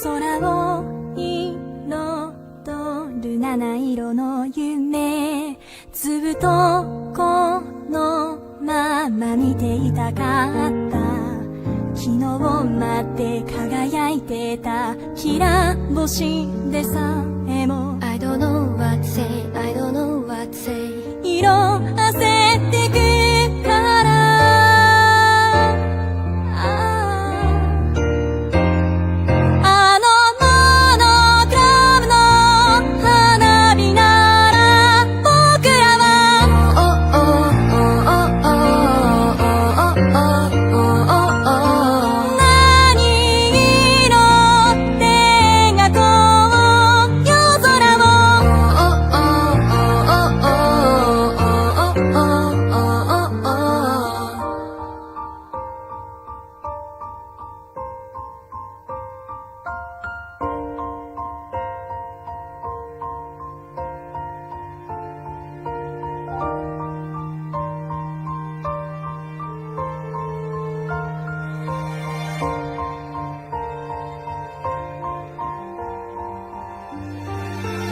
空を彩る七色の夢、ずっとこのまま見ていたかった。昨日まで輝いてた平星でさえも I don't know what to say, I don't know what to say 色あせてくから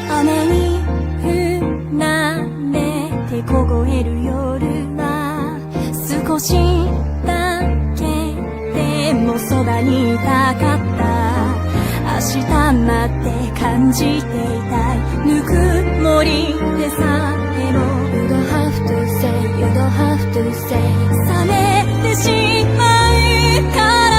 雨に降られて凍える夜は少しだけでもそばにいたかった。明日まで感じていたいぬくもりでさえも You don't have to say, you don't have to say 冷めてしまうから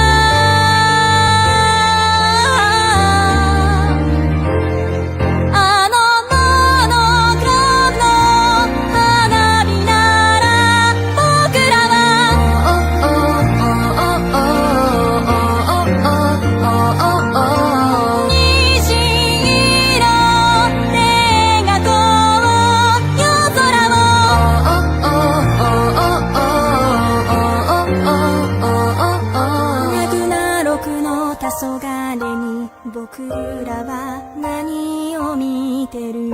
僕らは何を見てる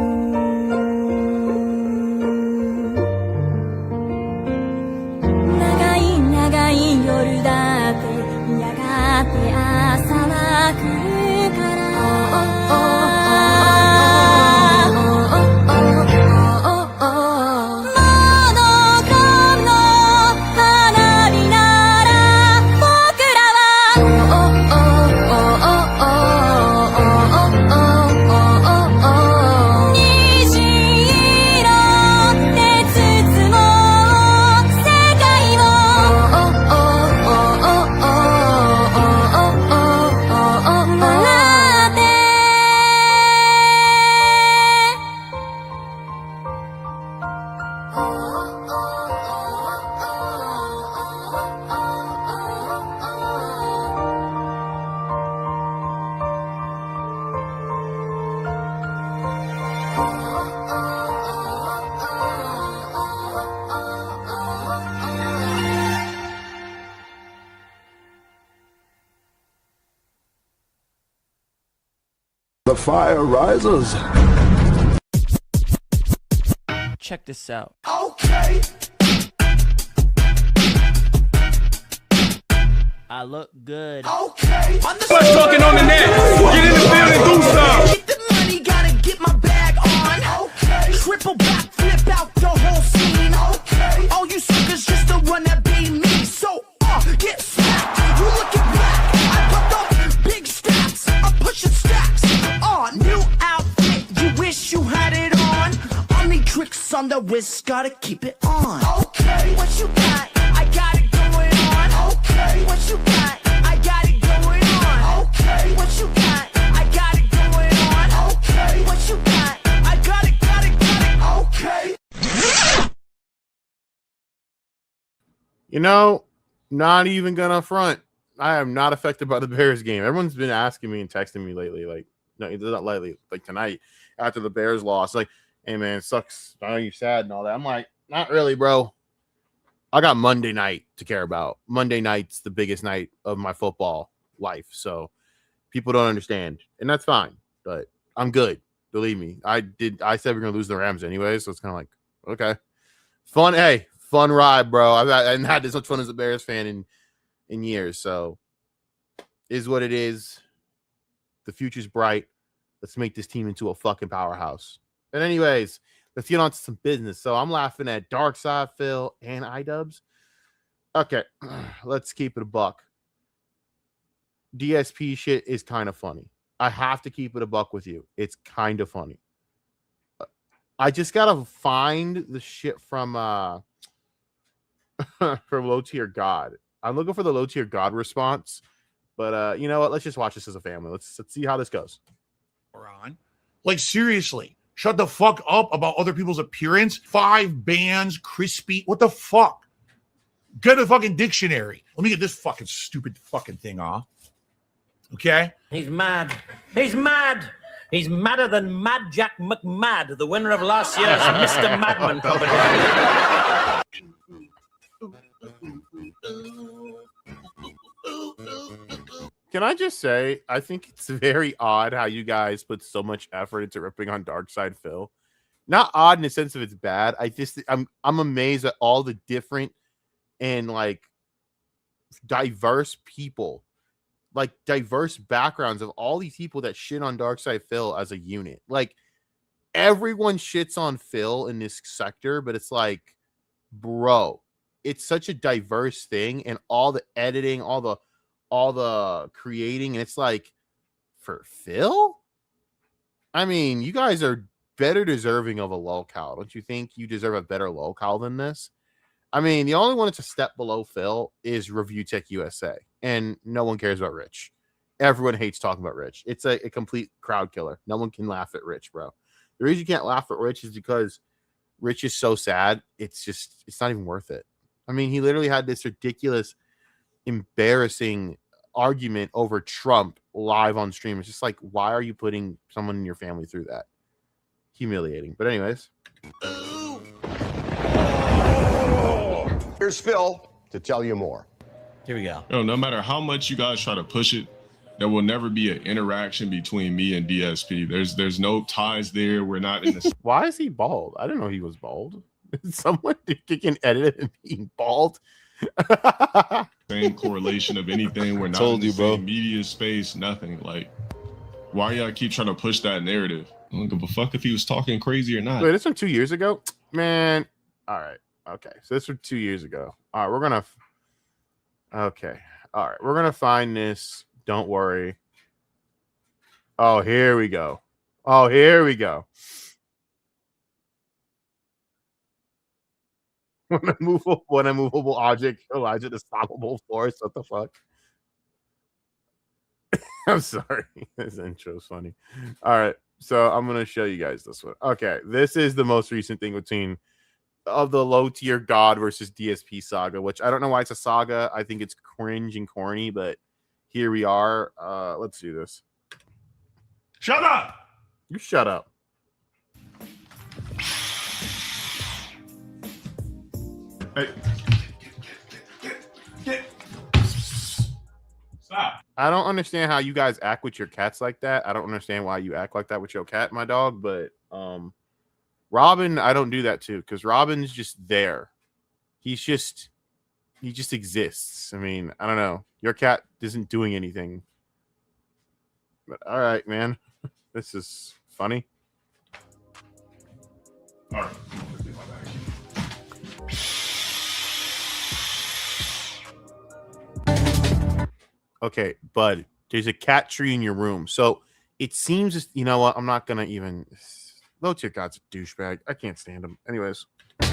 長い長い夜だってやがて朝は来るからThe fire rises. Check this out. Okay. I look good. Okay. Let's talking on the net. Get in the field and do some. Get the money, gotta get my bag on. Okay. Triple back, flip out the whole scene. Okay. All you suckers just the one that be me. So, get smacked. You looking back. I put the big stacks. I'm pushing stacks. New outfit. You wish you had it on. Only tricks on the wrist. Gotta keep it on. Okay. What you got? I got it going on. Okay. What you got? I got it going on. Okay. What you got? I got it going on. Okay. What you got? I got it, got it, got it. Okay. You know, not even gonna front. I am not affected by the Bears game. Everyone's been asking me and texting me lately, like, no, not lately, like tonight after the Bears lost. Like, hey man, it sucks. I know you're sad and all that. I'm like, not really, bro. I got Monday night to care about. Monday night's the biggest night of my football life. So people don't understand, and that's fine. But I'm good. Believe me. I said we're gonna lose the Rams anyway, so it's kind of like, okay, fun. Hey, fun ride, bro. I haven't had this much fun as a Bears fan in years. So is what it is. The future's bright. Let's make this team into a fucking powerhouse. But anyways, let's get on to some business. So I'm laughing at DarkSydePhil and Idubbbz. Okay, let's keep it a buck. DSP shit is kind of funny. I have to keep it a buck with you. It's kind of funny. I just gotta find the shit from from Low Tier God. I'm looking for the Low Tier God response. But you know what? Let's just watch this as a family. Let's see how this goes. On. Like, seriously, shut the fuck up about other people's appearance. 5 bands, crispy. What the fuck? Get a fucking dictionary. Let me get this fucking stupid fucking thing off. Okay? He's mad. He's mad. He's madder than Mad Jack McMad, the winner of last year's Mr. Madman competition. Can I just say, I think it's very odd how you guys put so much effort into ripping on DarkSydePhil. Not odd in the sense of it's bad. I'm amazed at all the different and like diverse people, like diverse backgrounds of all these people that shit on DarkSydePhil as a unit. Like everyone shits on Phil in this sector, but it's like, bro, it's such a diverse thing, and all the editing, all the creating, and it's like, for Phil? I mean, you guys are better deserving of a lolcow. Don't you think you deserve a better lolcow than this? I mean, the only one that's a step below Phil is Review Tech USA, and no one cares about Rich. Everyone hates talking about Rich. It's a complete crowd killer. No one can laugh at Rich, bro. The reason you can't laugh at Rich is because Rich is so sad. It's not even worth it. I mean, he literally had this ridiculous, embarrassing argument over Trump live on stream. It's just like, why are you putting someone in your family through that? Humiliating. But anyways, Here's Phil to tell you more. Here we go. No matter how much you guys try to push it, there will never be an interaction between me and DSP. There's no ties there. We're not in the why is he bald? I didn't know he was bald. Someone can edit him being bald. same correlation of anything. We're not in the same media space, nothing. Like, why y'all keep trying to push that narrative? I don't give a fuck if he was talking crazy or not. Wait, this from 2 years ago? Man. All right. Okay. So this was 2 years ago. All right. We're going to. Okay. All right. We're going to find this. Don't worry. Oh, here we go. Oh, here we go. When a movable object collides with a stoppable force. What the fuck? I'm sorry. This intro is funny. All right. So I'm going to show you guys this one. Okay. This is the most recent thing between of the Low Tier God versus DSP saga, which I don't know why it's a saga. I think it's cringe and corny, but here we are. Let's do this. Shut up! You shut up. Hey. Stop. I don't understand how you guys act with your cats like that. I don't understand why you act like that with your cat, my dog. But Robin, I don't do that too, because Robin's just there. He just exists. I mean, I don't know. Your cat isn't doing anything. But all right, man. This is funny. All right. Okay, bud, there's a cat tree in your room. So it seems, you know what? I'm not going to even. Low Tier God's a douchebag. I can't stand him. Anyways. What's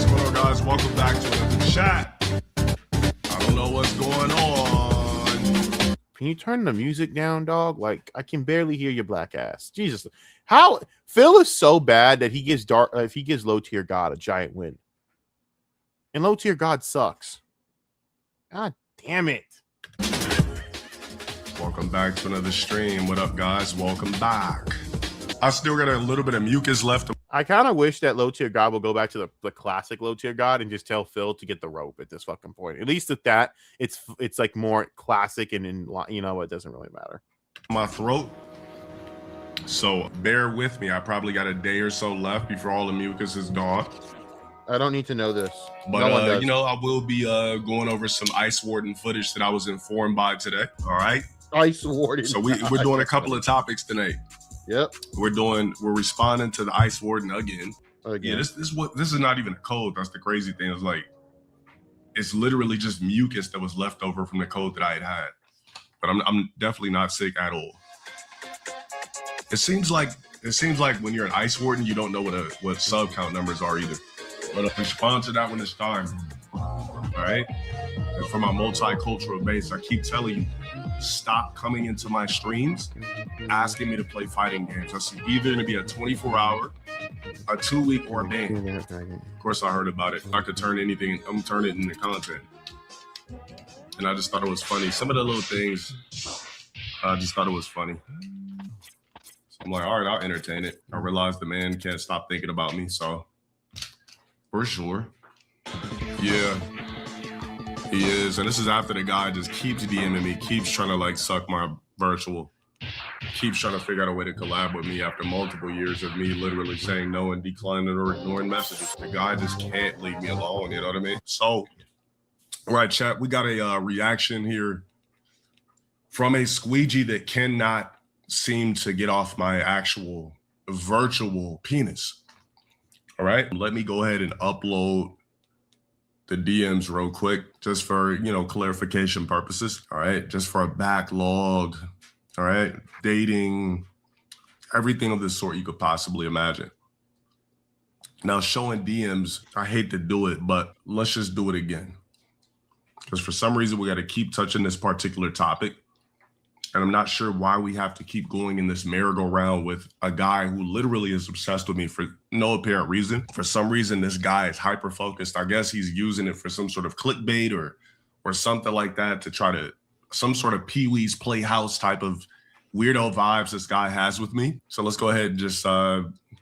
going on, guys? Welcome back to another chat. I don't know what's going on. Can you turn the music down, dog? Like, I can barely hear your black ass. Jesus. How Phil is so bad that he gives Low Tier God a giant win. And Low Tier God sucks. God damn it. Welcome back to another stream. What up, guys? Welcome back. I still got a little bit of mucus left. I kind of wish that low tier God will go back to the classic low tier God and just tell Phil to get the rope at this fucking point. At least with that, it's like more classic and in, you know, it doesn't really matter. My throat. So bear with me. I probably got a day or so left before all the mucus is gone. I don't need to know this. But no one does. you know, I will be going over some Ice Warden footage that I was informed by today. All right. Ice Warden. So we're doing a couple of topics tonight. Yep. We're responding to the Ice Warden again. Again. Yeah, this is not even a code. That's the crazy thing. It's like it's literally just mucus that was left over from the code that I had. But I'm definitely not sick at all. It seems like when you're an Ice Warden, you don't know what sub count numbers are either. But respond to that when it's time. All right. And for my multicultural base, I keep telling you, stop coming into my streams asking me to play fighting games. That's either going to be a 24-hour, a 2-week, or a ban. Of course, I heard about it. I could turn anything. I'm turning it into content. And I just thought it was funny. Some of the little things, I just thought it was funny. So I'm like, all right, I'll entertain it. I realized the man can't stop thinking about me. So for sure. Yeah. He is, and this is after the guy just keeps DMing me, keeps trying to like suck my virtual, keeps trying to figure out a way to collab with me after multiple years of me literally saying no and declining or ignoring messages. The guy just can't leave me alone, you know what I mean? So, all right, chat, we got a reaction here from a squeegee that cannot seem to get off my actual virtual penis. All right, let me go ahead and upload the DMs real quick, just for, you know, clarification purposes. All right, just for a backlog. All right, dating, everything of this sort you could possibly imagine. Now, showing DMs, I hate to do it, but let's just do it again. Because for some reason, we got to keep touching this particular topic. And I'm not sure why we have to keep going in this merry-go-round with a guy who literally is obsessed with me for no apparent reason. For some reason, this guy is hyper-focused. I guess he's using it for some sort of clickbait or something like that to try to, some sort of Pee-wee's Playhouse type of weirdo vibes this guy has with me. So let's go ahead and just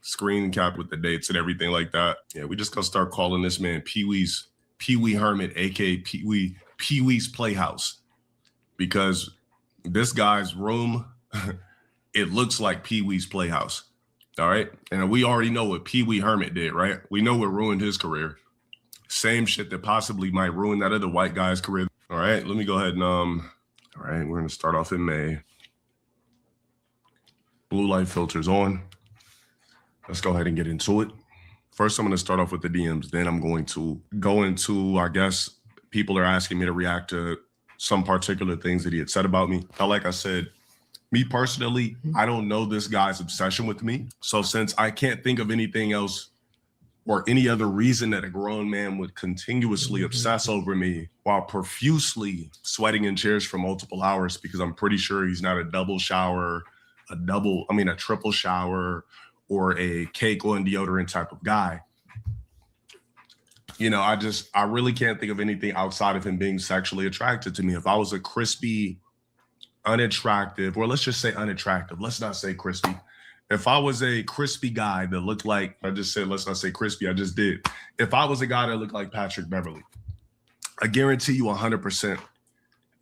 screen cap with the dates and everything like that. Yeah, we just gonna start calling this man Pee-wee Hermit, aka Pee-wee's Playhouse, because this guy's room, it looks like Pee-wee's Playhouse. All right. And we already know what Pee-wee Hermit did, right? We know what ruined his career. Same shit that possibly might ruin that other white guy's career. All right. Let me go ahead and, all right. We're going to start off in May. Blue light filters on. Let's go ahead and get into it. First, I'm going to start off with the DMs. Then I'm going to go into, I guess, people are asking me to react to some particular things that he had said about me. Now, like I said, me personally, I don't know this guy's obsession with me. So since I can't think of anything else or any other reason that a grown man would continuously obsess over me while profusely sweating in chairs for multiple hours, because I'm pretty sure he's not a double shower, a triple shower, or a cake on deodorant type of guy. You know, I really can't think of anything outside of him being sexually attracted to me. If I was a crispy, unattractive, or let's just say unattractive, let's not say crispy. If I was a crispy guy that looked like, I just said, let's not say crispy, I just did. If I was a guy that looked like Patrick Beverly, I guarantee you 100%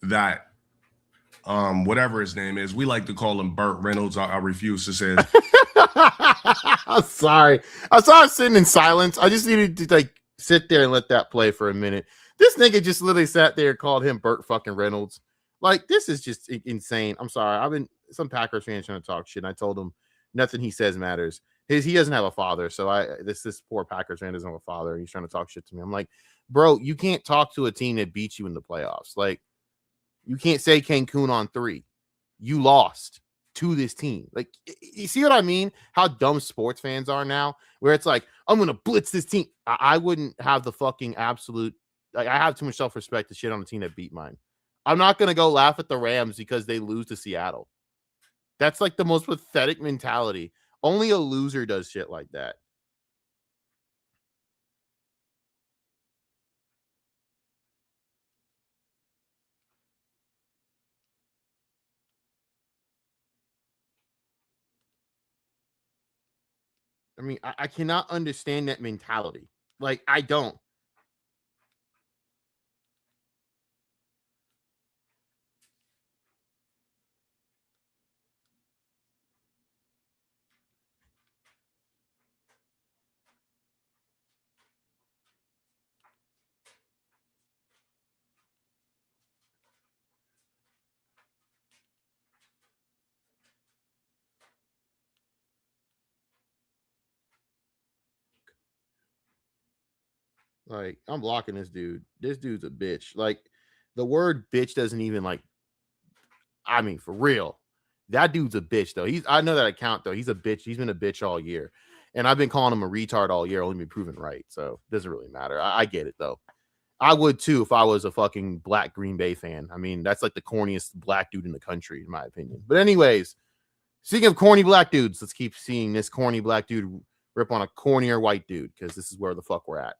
that whatever his name is, we like to call him Burt Reynolds. I refuse to say it. I'm sorry. I saw him sitting in silence. I just needed to like sit there and let that play for a minute. This nigga just literally sat there and called him Burt fucking Reynolds. Like, this is just insane. I'm sorry. Some Packers fans trying to talk shit, and I told him nothing he says matters. He doesn't have a father, so this poor Packers fan doesn't have a father, and he's trying to talk shit to me. I'm like, bro, you can't talk to a team that beat you in the playoffs. Like, you can't say Cancun on 3. You lost to this team. Like, you see what I mean? How dumb sports fans are now, where it's like, I'm going to blitz this team. I wouldn't have the fucking absolute, like, I have too much self-respect to shit on a team that beat mine. I'm not going to go laugh at the Rams because they lose to Seattle. That's like the most pathetic mentality. Only a loser does shit like that. I mean, I cannot understand that mentality. Like, I don't. Like, I'm blocking this dude. This dude's a bitch. Like, the word bitch doesn't even like, I mean, for real. That dude's a bitch, though. I know that account, though. He's a bitch. He's been a bitch all year. And I've been calling him a retard all year, only been proven right. So it doesn't really matter. I get it, though. I would too if I was a fucking black Green Bay fan. I mean, that's like the corniest black dude in the country, in my opinion. But anyways, speaking of corny black dudes, let's keep seeing this corny black dude rip on a cornier white dude, because this is where the fuck we're at.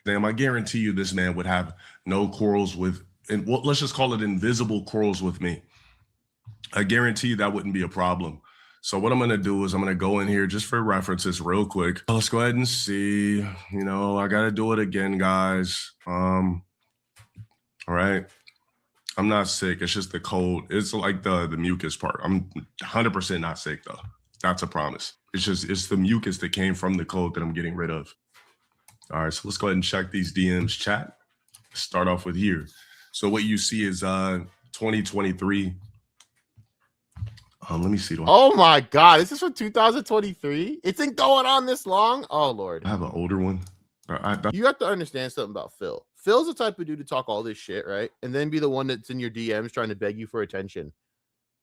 Damn, I guarantee you this man would have no quarrels with, and well, let's just call it invisible quarrels with me. I guarantee you that wouldn't be a problem. So what I'm going to do is I'm going to go in here just for references real quick. Let's go ahead and see. You know, I got to do it again, guys. All right. I'm not sick. It's just the cold. It's like the mucus part. I'm 100% not sick, though. That's a promise. It's the mucus that came from the cold that I'm getting rid of. All right, so let's go ahead and check these DMs chat. Start off with here. So what you see is 2023. Let me see. Oh my God, this is from 2023. It's been going on this long. Oh Lord, I have an older one. You have to understand something about Phil. Phil's the type of dude to talk all this shit, right? And then be the one that's in your DMs trying to beg you for attention.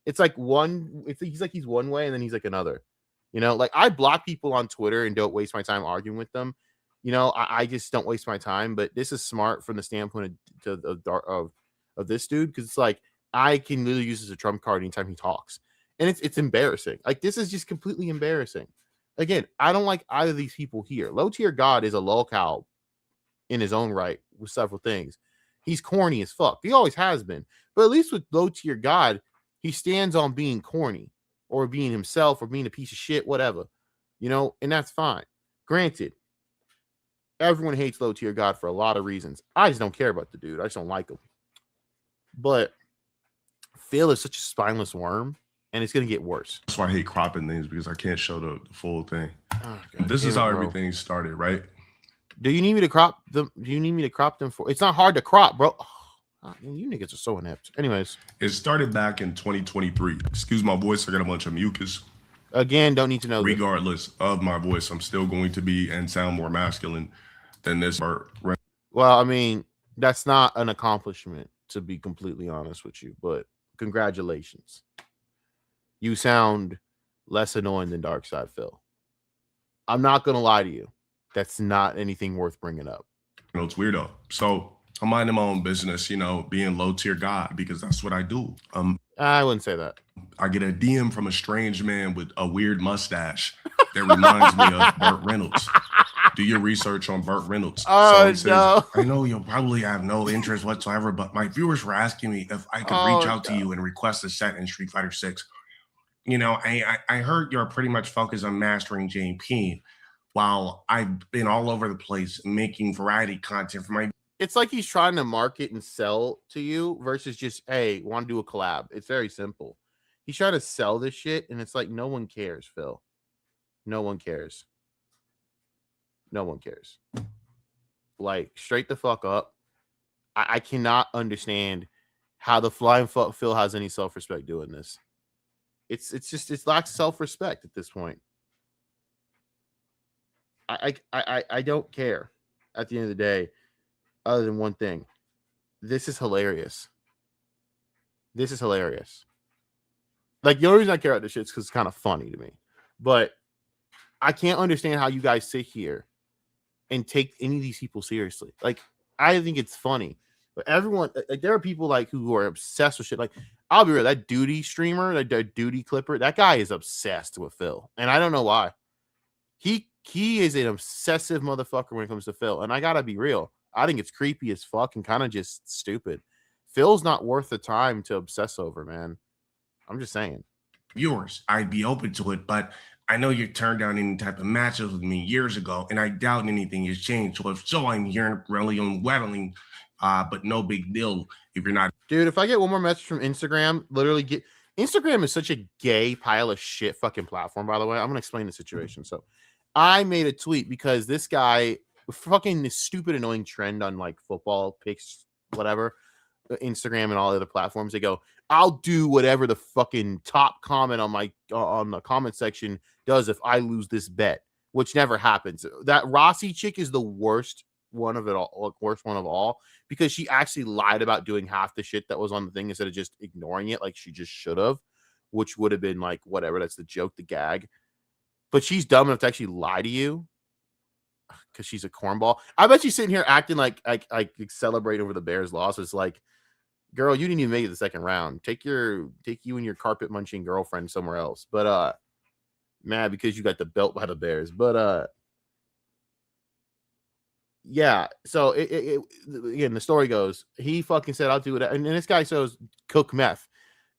It's like he's one way and then he's like another. You know, like I block people on Twitter and don't waste my time arguing with them. You know, I just don't waste my time. But this is smart from the standpoint of this dude, because it's like I can literally use this as a trump card anytime he talks. And it's embarrassing. Like, this is just completely embarrassing. Again, I don't like either of these people here. Low tier God is a lolcow in his own right with several things. He's corny as fuck. He always has been. But at least with low tier God, he stands on being corny or being himself or being a piece of shit, whatever. You know, and that's fine. Granted, everyone hates low tier God for a lot of reasons. I just don't care about the dude. I just don't like him. But Phil is such a spineless worm. And it's going to get worse. That's why I hate cropping things, because I can't show the full thing. Oh, this is how everything started, right? Do you need me to crop them? Do you need me to crop them for? It's not hard to crop, bro. Oh, you niggas are so inept. Anyways. It started back in 2023. Excuse my voice. I got a bunch of mucus. Again, don't need to know. Regardless of my voice, I'm still going to be and sound more masculine than this. Well, I mean, that's not an accomplishment, to be completely honest with you. But congratulations. You sound less annoying than DarkSydePhil. I'm not going to lie to you. That's not anything worth bringing up. You know, it's weird though. So I'm minding my own business, you know, being low tier God, because that's what I do. I wouldn't say that. I get a DM from a strange man with a weird mustache that reminds me of Burt Reynolds. Do your research on Burt Reynolds. Oh, so no. I know you'll probably have no interest whatsoever, but my viewers were asking me if I could reach out to you and request a set in Street Fighter 6. You know, I heard you're pretty much focused on mastering JP, while I've been all over the place making variety content for my. It's like he's trying to market and sell to you versus just, hey, want to do a collab. It's very simple. He's trying to sell this shit, and it's like, no one cares, Phil. No one cares. No one cares. Like, straight the fuck up. I cannot understand how the flying fuck Phil has any self-respect doing this. It's just, it lacks self-respect at this point. I don't care at the end of the day, other than one thing. This is hilarious. This is hilarious. Like, the only reason I care about this shit is because it's kind of funny to me. But I can't understand how you guys sit here and take any of these people seriously. Like, I think it's funny. But everyone, like, there are people like who are obsessed with shit. Like, I'll be real, that Duty streamer, that Duty clipper, that guy is obsessed with Phil. And I don't know why. He is an obsessive motherfucker when it comes to Phil. And I gotta be real. I think it's creepy as fuck and kind of just stupid. Phil's not worth the time to obsess over, man. I'm just saying. Viewers, I'd be open to it, but I know you turned down any type of matches with me years ago, and I doubt anything has changed. So if so, I'm here really unraveling, but no big deal if you're not. Dude, if I get one more message from Instagram, literally get Instagram is such a gay pile of shit fucking platform, by the way. I'm gonna explain the situation. So I made a tweet because this guy fucking this stupid annoying trend on like football picks, whatever, Instagram and all the other platforms. They go, I'll do whatever the fucking top comment on my on the comment section does if I lose this bet, which never happens. That Rossi chick is the worst one of it all, worst one of all, because she actually lied about doing half the shit that was on the thing instead of just ignoring it like she just should have, which would have been like whatever. That's the joke, the gag. But she's dumb enough to actually lie to you because she's a cornball. I bet she's sitting here acting like celebrate over the Bears' loss. It's like, girl, you didn't even make it the second round. Take you and your carpet munching girlfriend somewhere else. But mad because you got the belt by the Bears. But yeah. So it again, the story goes, he fucking said, I'll do it. And then this guy says cook meth.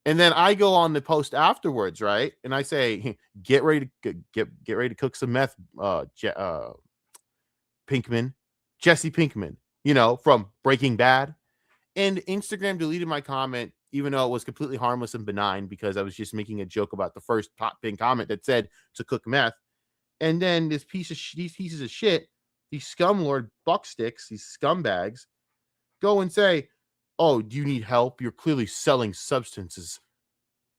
And then I go on the post afterwards, right? And I say, get ready to cook some meth, Pinkman, Jesse Pinkman, you know, from Breaking Bad. And Instagram deleted my comment, even though it was completely harmless and benign, because I was just making a joke about the first top pin comment that said to cook meth. And then these pieces of shit, these scumlord bucksticks, these scumbags, go and say, oh, do you need help? You're clearly selling substances.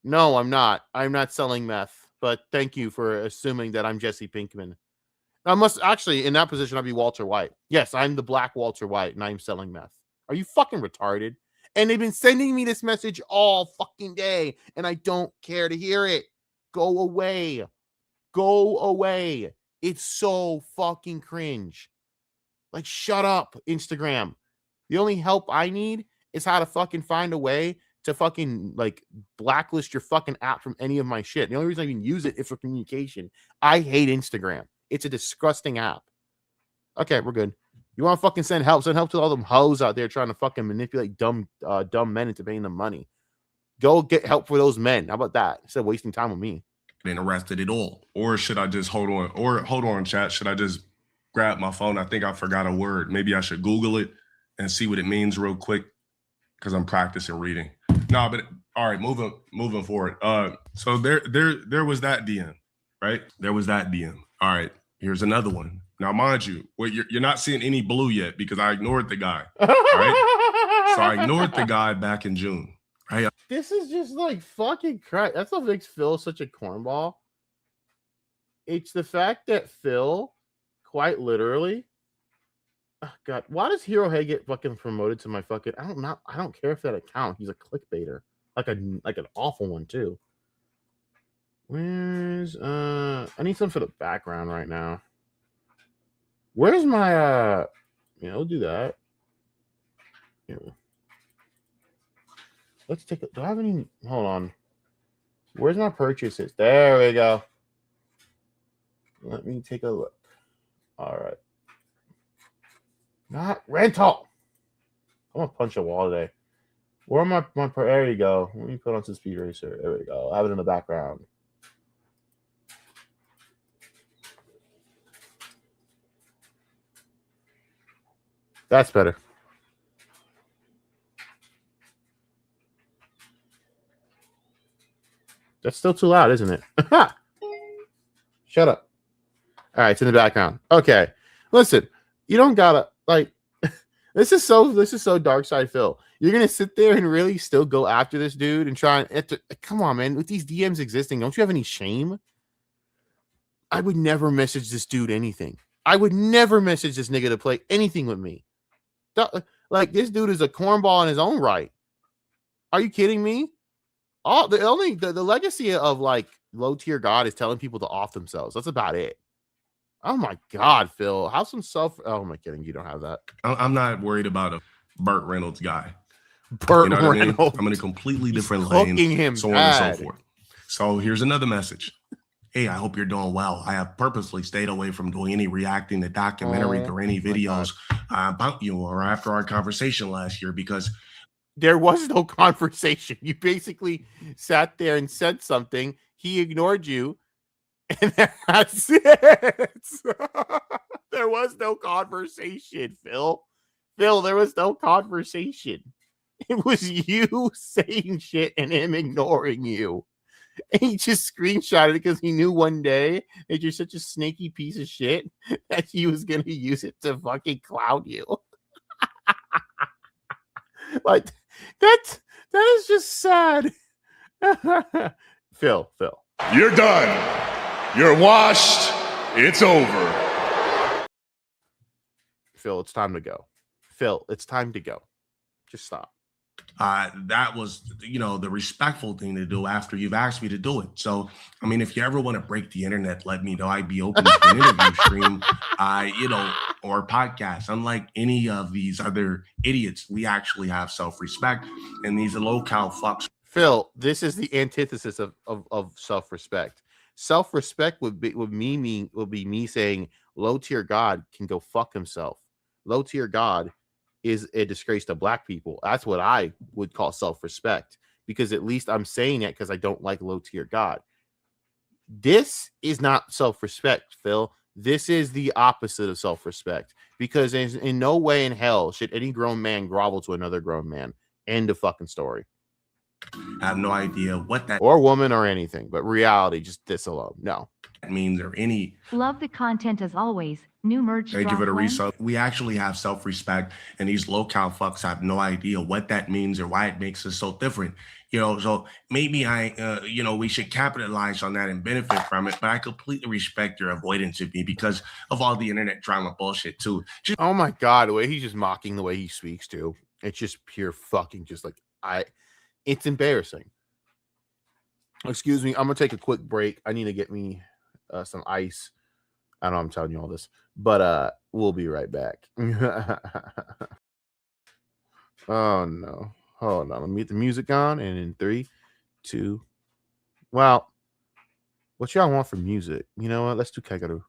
No, I'm not. I'm not selling meth. But thank you for assuming that I'm Jesse Pinkman. I must actually, in that position, I'd be Walter White. Yes, I'm the black Walter White, and I'm selling meth. Are you fucking retarded? And they've been sending me this message all fucking day, and I don't care to hear it. Go away. Go away. It's so fucking cringe. Like, shut up, Instagram. The only help I need is how to fucking find a way to fucking like blacklist your fucking app from any of my shit. The only reason I even use it is for communication. I hate Instagram. It's a disgusting app. Okay, we're good. You want to fucking send help to all them hoes out there trying to fucking manipulate dumb men into paying them money. Go get help for those men. How about that? Instead of wasting time with me. Been arrested at all. Or should I just hold on, chat? Should I just grab my phone? I think I forgot a word. Maybe I should Google it and see what it means real quick, because I'm practicing reading. No, but all right, moving forward. So there was that DM, right? There was that DM. All right, here's another one. Now, mind you, you're not seeing any blue yet because I ignored the guy. Right? So I ignored the guy back in June. Right? This is just like fucking crap. That's what makes Phil such a cornball. It's the fact that Phil, quite literally, oh God, why does Hero Hay get fucking promoted to my fucking? I don't care if that account. He's a clickbaiter, like an awful one too. Where's I need something for the background right now. Where's my yeah, we'll do that. Yeah. Let's take it. Do I have any? Hold on. Where's my purchases? There we go. Let me take a look. All right. Not rental. I'm gonna punch a wall today. Where am my there you go. Let me put on some Speed Racer. There we go. I have it in the background. That's better. That's still too loud, isn't it? Shut up. All right, it's in the background. Okay. Listen, you don't gotta like this is so DarkSydePhil. You're gonna sit there and really still go after this dude and try and come on, man. With these DMs existing, don't you have any shame? I would never message this dude anything. I would never message this nigga to play anything with me. Like, this dude is a cornball in his own right. Are you kidding me? The legacy of like low tier God is telling people to off themselves. That's about it. Oh my God, Phil, have some self. Oh my kidding, you don't have that. I'm not worried about a Burt Reynolds guy. Burt Reynolds. I mean? I'm in a completely different lane. Him so on and so forth. So here's another message. Hey, I hope you're doing well. I have purposely stayed away from doing any reacting to documentaries or any videos about you or after our conversation last year because there was no conversation. You basically sat there and said something. He ignored you. And that's it. There was no conversation, Phil. Phil, there was no conversation. It was you saying shit and him ignoring you. And he just screenshotted it because he knew one day that you're such a snaky piece of shit that he was going to use it to fucking clown you. Like, that is just sad. Phil. You're done. You're washed. It's over. Phil, it's time to go. Phil, it's time to go. Just stop. That was, the respectful thing to do after you've asked me to do it. So, I mean, if you ever want to break the internet, let me know. I'd be open to an interview stream, or podcast. Unlike any of these other idiots, we actually have self-respect, and these low-cal fucks. Phil, this is the antithesis of self-respect. Self-respect would be me saying low-tier God can go fuck himself. Low-tier God is a disgrace to black people. That's what I would call self-respect, because at least I'm saying it because I don't like low-tier God. This is not self-respect, Phil. This is the opposite of self-respect, because in no way in hell should any grown man grovel to another grown man. End of fucking story. I have no idea what that or woman or anything, but reality, just this alone. No. means or any. Love the content as always. New merch. They give it a when? resub. We actually have self-respect, and these low-cal fucks have no idea what that means or why it makes us so different. So maybe we should capitalize on that and benefit from it. But I completely respect your avoidance of me because of all the internet drama bullshit too. Oh my God, the way he's just mocking the way he speaks too. It's just pure fucking it's embarrassing. Excuse me, I'm gonna take a quick break. I need to get me some ice. I know I'm telling you all this, but we'll be right back. Oh no. Hold on, let me get the music on, and in 3, 2. Well, what y'all want from music? You know what? Let's do Kagaru.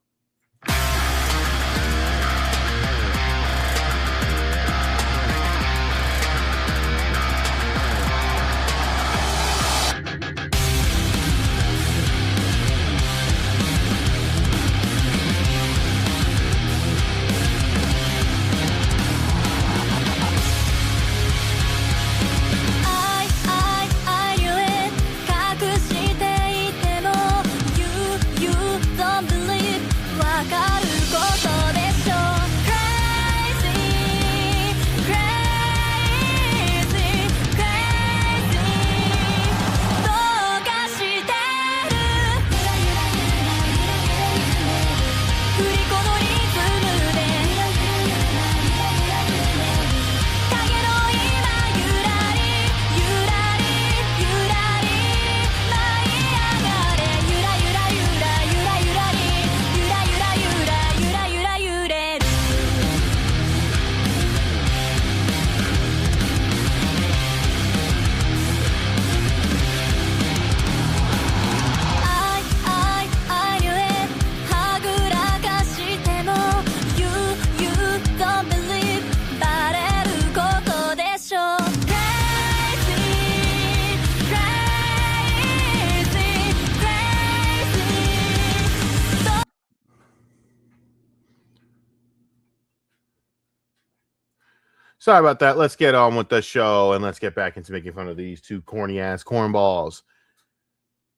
Sorry about that. Let's get on with the show, and let's get back into making fun of these two corny-ass cornballs.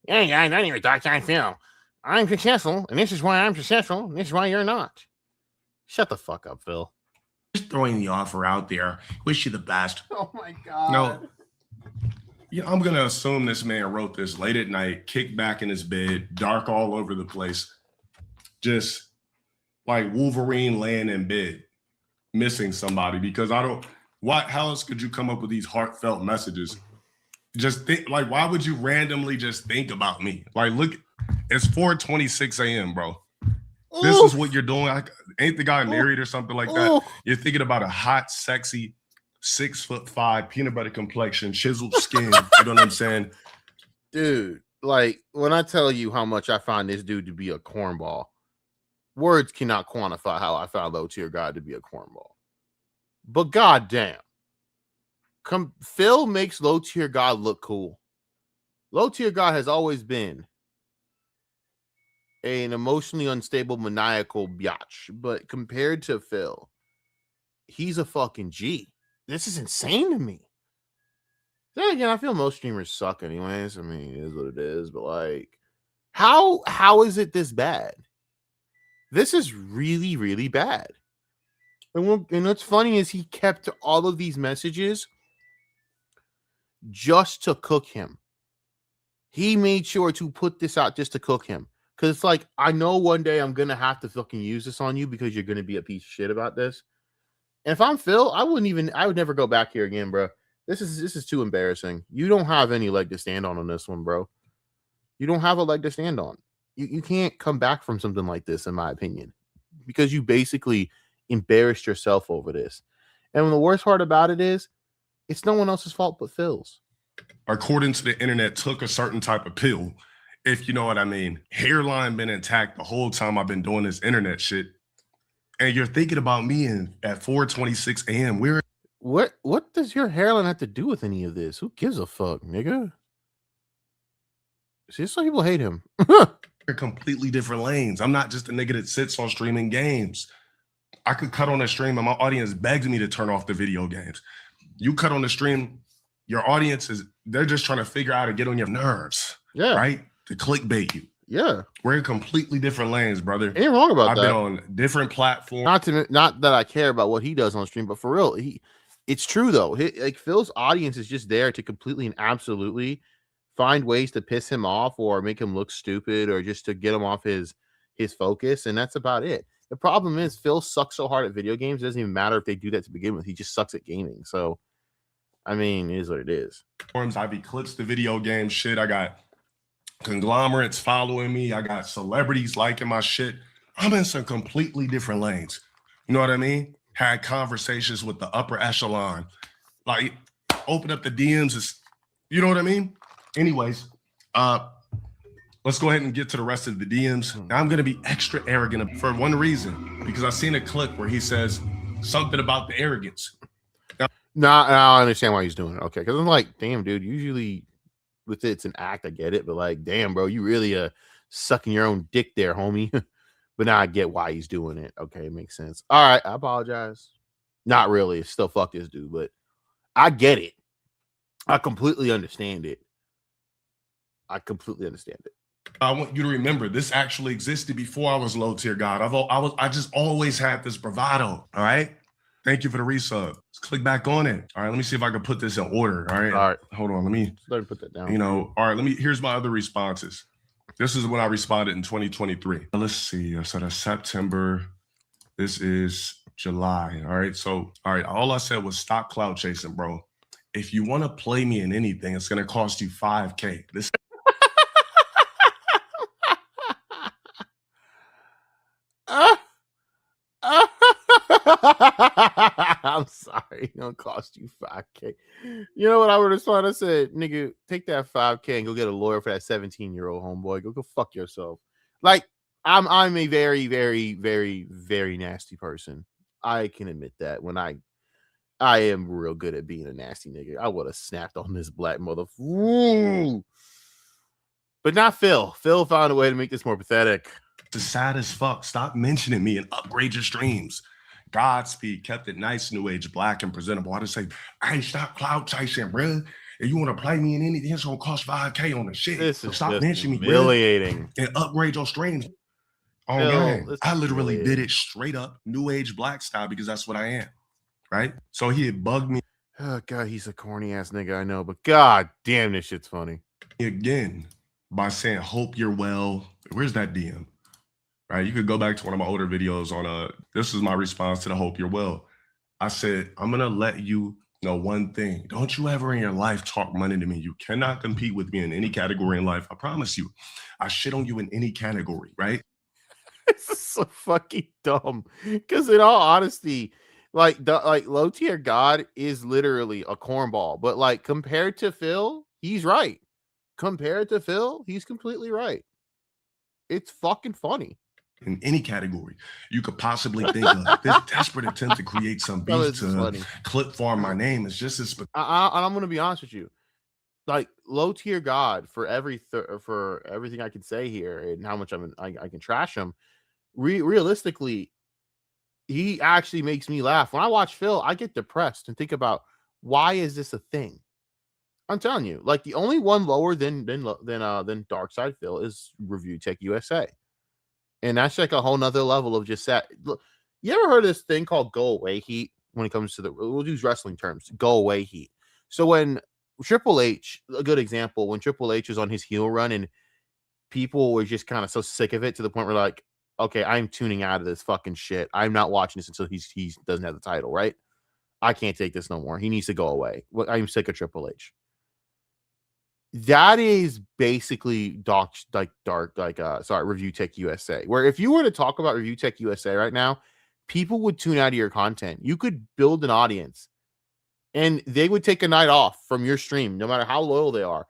Hey, guys, my name is DarkSydePhil. I'm successful, and this is why I'm successful, and this is why you're not. Shut the fuck up, Phil. Just throwing the offer out there. Wish you the best. Oh, my God. No. Yeah, I'm going to assume this man wrote this late at night, kicked back in his bed, dark all over the place. Just like Wolverine laying in bed, missing somebody, because how else could you come up with these heartfelt messages? Just think, like, why would you randomly just think about me? Like, look, it's 4:26 a.m., bro. This is what you're doing. Ain't the guy married or something like that? You're thinking about a hot, sexy, 6'5" peanut butter complexion, chiseled skin. You know what I'm saying? Dude, like, when I tell you how much I find this dude to be a cornball, words cannot quantify how I found low tier God to be a cornball. But goddamn, Phil makes low tier God look cool. Low tier God has always been an emotionally unstable, maniacal biatch. But compared to Phil, he's a fucking G. This is insane to me. Then again, I feel most streamers suck anyways. I mean, it is what it is. But like, how is it this bad? This is really, really bad. And what's funny is he kept all of these messages just to cook him. He made sure to put this out just to cook him. Because it's like, I know one day I'm going to have to fucking use this on you because you're going to be a piece of shit about this. And if I'm Phil, I would never go back here again, bro. This is too embarrassing. You don't have any leg to stand on this one, bro. You don't have a leg to stand on. You can't come back from something like this, in my opinion, because you basically embarrassed yourself over this. And the worst part about it is, it's no one else's fault but Phil's. According to the internet, took a certain type of pill, if you know what I mean. Hairline been intact the whole time I've been doing this internet shit. And you're thinking about me at 4:26 a.m. What does your hairline have to do with any of this? Who gives a fuck, nigga? See, some people hate him. They're completely different lanes. I'm not just a nigga that sits on streaming games. I could cut on a stream and my audience begs me to turn off the video games. You cut on the stream, your audience they're just trying to figure out how to get on your nerves. Yeah. Right? To clickbait you. Yeah. We're in completely different lanes, brother. Ain't wrong about that. I've been on different platforms. Not that I care about what he does on stream, but for real, it's true though. Like Phil's audience is just there to completely and absolutely find ways to piss him off or make him look stupid or just to get him off his focus, and that's about it. The problem is Phil sucks so hard at video games, it doesn't even matter if they do that to begin with. He just sucks at gaming. So, I mean, it is what it is. I've eclipsed the video game shit. I got conglomerates following me. I got celebrities liking my shit. I'm in some completely different lanes. You know what I mean? Had conversations with the upper echelon. Like, open up the DMs. You know what I mean? Anyways, let's go ahead and get to the rest of the DMs. Now, I'm going to be extra arrogant for one reason, because I've seen a clip where he says something about the arrogance. Now I understand why he's doing it. Okay, because I'm like, damn, dude, usually with it's an act, I get it, but like, damn, bro, you really sucking your own dick there, homie. But now I get why he's doing it. Okay, it makes sense. All right, I apologize. Not really. Still fuck this dude, but I get it. I completely understand it. I completely understand it. I want you to remember this actually existed before I was low tier god. I just always had this bravado. All right. Thank you for the resub. Let's click back on it. All right. Let me see if I can put this in order. All right. All right. Hold on. Let me put that down. You know, all right. Here's my other responses. This is when I responded in 2023. Let's see. So that's September. This is July. All right. So, all right. All I said was stop cloud chasing, bro. If you want to play me in anything, it's going to cost you $5K. This. I'm sorry, it don't cost you $5K. You know what I would respond? I said, nigga, take that $5K and go get a lawyer for that 17-year-old homeboy. Go fuck yourself. Like, I'm a very, very, very, very nasty person. I can admit that. When I am real good at being a nasty nigga. I would have snapped on this black motherfucker. But not Phil. Phil found a way to make this more pathetic. It's sad as fuck. Stop mentioning me and upgrade your streams. Godspeed, kept it nice, new age, black, and presentable. I just say, hey, stop cloud chasing, bro. If you want to play me in anything, it's gonna cost $5K on the shit. This so is stop mentioning me, humiliating. bro, and upgrade your streams. Oh Phil, man, I literally did it straight up, new age black style, because that's what I am, right? So he had bugged me. Oh god, he's a corny ass nigga, I know, but god damn, this shit's funny. Again, by saying, hope you're well. Where's that DM? Right, you could go back to one of my older videos on this is my response to the hope you're well. I said, I'm gonna let you know one thing. Don't you ever in your life talk money to me. You cannot compete with me in any category in life. I promise you. I shit on you in any category, right? This is so fucking dumb. Because in all honesty, like low tier God is literally a cornball. But like compared to Phil, he's right. Compared to Phil, he's completely right. It's fucking funny. In any category you could possibly think of. This desperate attempt to create some beef to clip farm my name is just as. I'm going to be honest with you. like low tier God for for everything I can say here and how much I can trash him. Realistically, he actually makes me laugh. When I watch Phil, I get depressed and think about why is this a thing? I'm telling you, like the only one lower than DarkSydePhil is Review Tech USA. And that's like a whole nother level of just that. Look, you ever heard of this thing called go away heat when it comes to we'll use wrestling terms, go away heat. So when Triple H, a good example, when Triple H was on his heel run and people were just kind of so sick of it to the point where like, okay, I'm tuning out of this fucking shit. I'm not watching this until he doesn't have the title, right? I can't take this no more. He needs to go away. I'm sick of Triple H. That is basically Review Tech USA. Where if you were to talk about Review Tech USA right now, people would tune out of your content. You could build an audience and they would take a night off from your stream, no matter how loyal they are,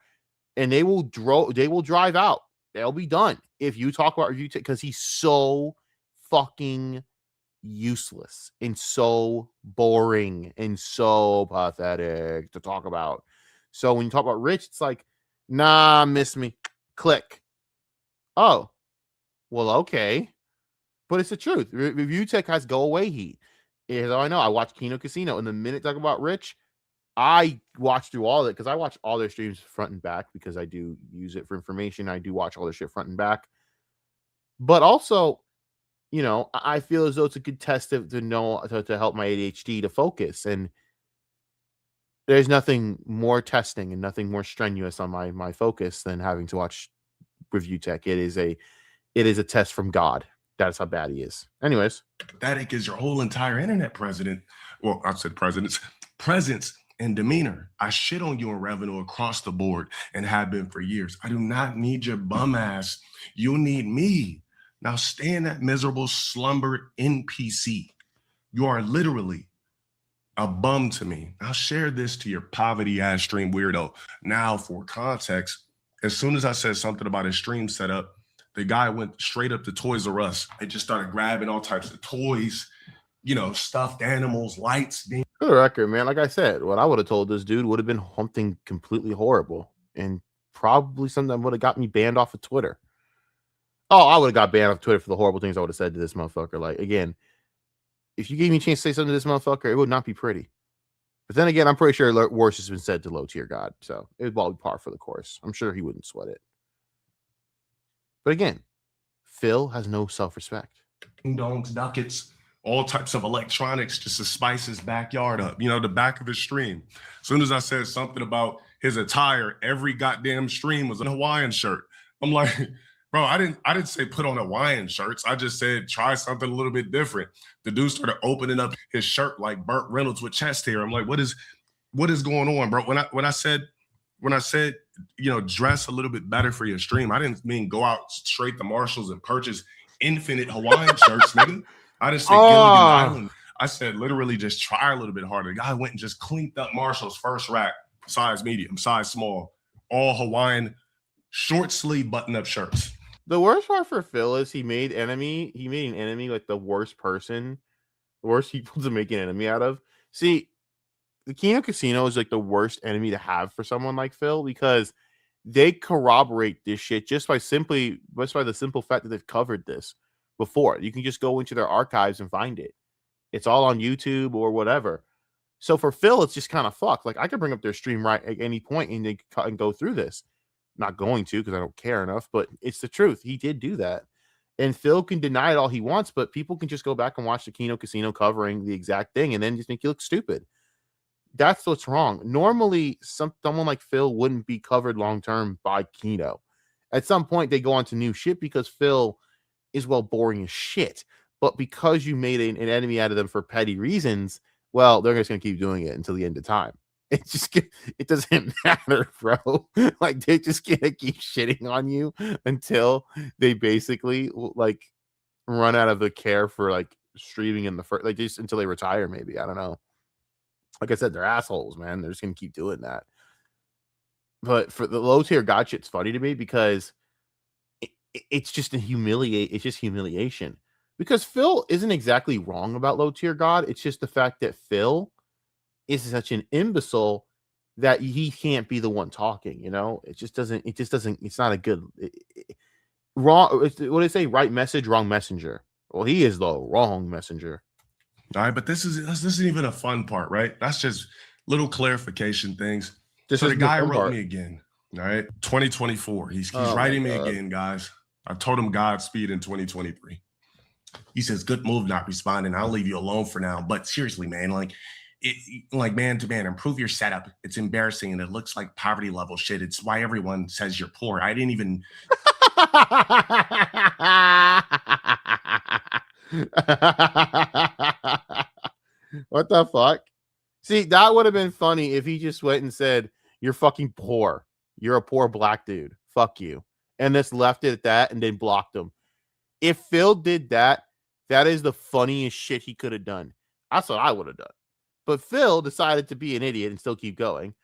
and they will drive out. They'll be done if you talk about Review Tech, because he's so fucking useless and so boring and so pathetic to talk about. So when you talk about Rich, it's like, nah, miss me. Click. Oh, well, okay. But it's the truth. Review Tech has go away heat. As I know, I watch Kino Casino, and the minute talk about Rich, I watch through all of it because I watch all their streams front and back because I do use it for information. I do watch all their shit front and back. But also, you know, I feel as though it's a good test to know to help my ADHD to focus. And there's nothing more testing and nothing more strenuous on my focus than having to watch Review Tech. It is a test from God. That's how bad he is. Anyways, Pathetic is your whole entire internet president. Well, I said presence and demeanor. I shit on you in revenue across the board and have been for years. I do not need your bum ass. You need me. Now stay in that miserable slumber NPC. You are literally a bum to me. I'll share this to your poverty ass stream weirdo. Now for context, as soon as I said something about his stream setup, the guy went straight up to Toys R Us and just started grabbing all types of toys, you know, stuffed animals, lights. For the record, man, like I said, what I would have told this dude would have been something completely horrible and probably something that would have got me banned off of Twitter. Oh, I would have got banned off Twitter for the horrible things I would have said to this motherfucker. Like, again, if you gave me a chance to say something to this motherfucker, it would not be pretty. But then again, I'm pretty sure worse has been said to low tier God. So it would all be par for the course. I'm sure he wouldn't sweat it. But again, Phil has no self-respect. Dongs, ducats, all types of electronics just to spice his backyard up. You know, the back of his stream. As soon as I said something about his attire, every goddamn stream was a Hawaiian shirt. I'm like, bro, I didn't say put on Hawaiian shirts. I just said try something a little bit different. The dude started opening up his shirt like Burt Reynolds with chest hair. I'm like, what is going on, bro? When I said, you know, dress a little bit better for your stream, I didn't mean go out straight to Marshalls and purchase infinite Hawaiian shirts, nigga. I didn't say Gilligan Island. I said literally just try a little bit harder. The guy went and just cleaned up Marshall's first rack, size medium, size small, all Hawaiian short sleeve button up shirts. The worst part for Phil is he made an enemy like the worst people to make an enemy out of. See, the Kino Casino is like the worst enemy to have for someone like Phil because they corroborate this shit just by the simple fact that they've covered this before. You can just go into their archives and find it. It's all on YouTube or whatever. So for Phil, it's just kind of fucked. Like I could bring up their stream right at any point and they cut and go through this. Not going to because I don't care enough, but it's the truth. He did do that. And Phil can deny it all he wants, but people can just go back and watch the Kino Casino covering the exact thing and then just make you look stupid. That's what's wrong. Normally, someone like Phil wouldn't be covered long-term by Kino. At some point, they go on to new shit because Phil is, well, boring as shit. But because you made an enemy out of them for petty reasons, well, they're just going to keep doing it until the end of time. It doesn't matter, bro. Like, they're just going to keep shitting on you until they basically, like, run out of the care for, like, streaming in the first, like, just until they retire, maybe. I don't know. Like I said, they're assholes, man. They're just gonna keep doing that. But for the low tier God shit's funny to me because it's just it's just humiliation. Because Phil isn't exactly wrong about low tier God. It's just the fact that Phil is such an imbecile that he can't be the one talking. You know, it just doesn't. It's not a good wrong. What do they say? Right message, wrong messenger. Well, he is the wrong messenger. All right, but this isn't even a fun part, right? That's just little clarification things. So the guy wrote me again. All right, 2024. He's writing me again, guys. I told him Godspeed in 2023. He says, "Good move not responding. I'll leave you alone for now. But seriously, man, like man to man, improve your setup. It's embarrassing and it looks like poverty level shit. It's why everyone says you're poor. I didn't even." What the fuck? See, that would have been funny if he just went and said, "You're fucking poor. You're a poor black dude. Fuck you." And just left it at that and then blocked him. If Phil did that, that is the funniest shit he could have done. That's what I would have done. But Phil decided to be an idiot and still keep going.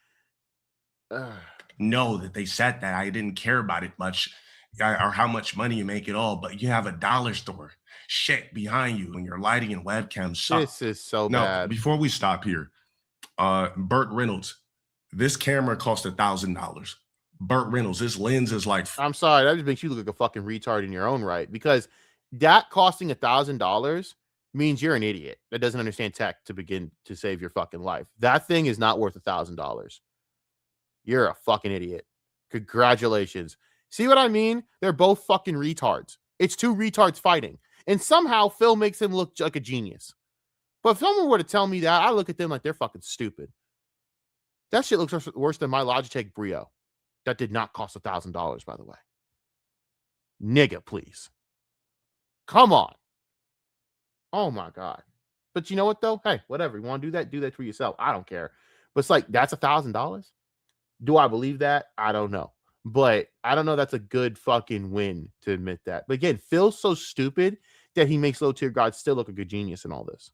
Know that they said that I didn't care about it much or how much money you make at all, but you have a dollar store shit behind you and your lighting and webcams suck. This is so bad. Before we stop here, Burt Reynolds, this camera cost $1,000. Burt Reynolds, this lens is like. I'm sorry, that just makes you look like a fucking retard in your own right, because that costing $1,000 means you're an idiot that doesn't understand tech to begin to save your fucking life. That thing is not worth $1,000. You're a fucking idiot. Congratulations. See what I mean? They're both fucking retards. It's two retards fighting. And somehow Phil makes him look like a genius. But if someone were to tell me that, I look at them like they're fucking stupid. That shit looks worse than my Logitech Brio. That did not cost $1,000, by the way. Nigga, please. Come on. Oh my God. But you know what though? Hey, whatever. You want to do that for yourself. I don't care. But it's like, that's $1,000. Do I believe that? I don't know. But I don't know. That's a good fucking win to admit that. But again, Phil's so stupid that he makes low tier gods still look like a genius in all this.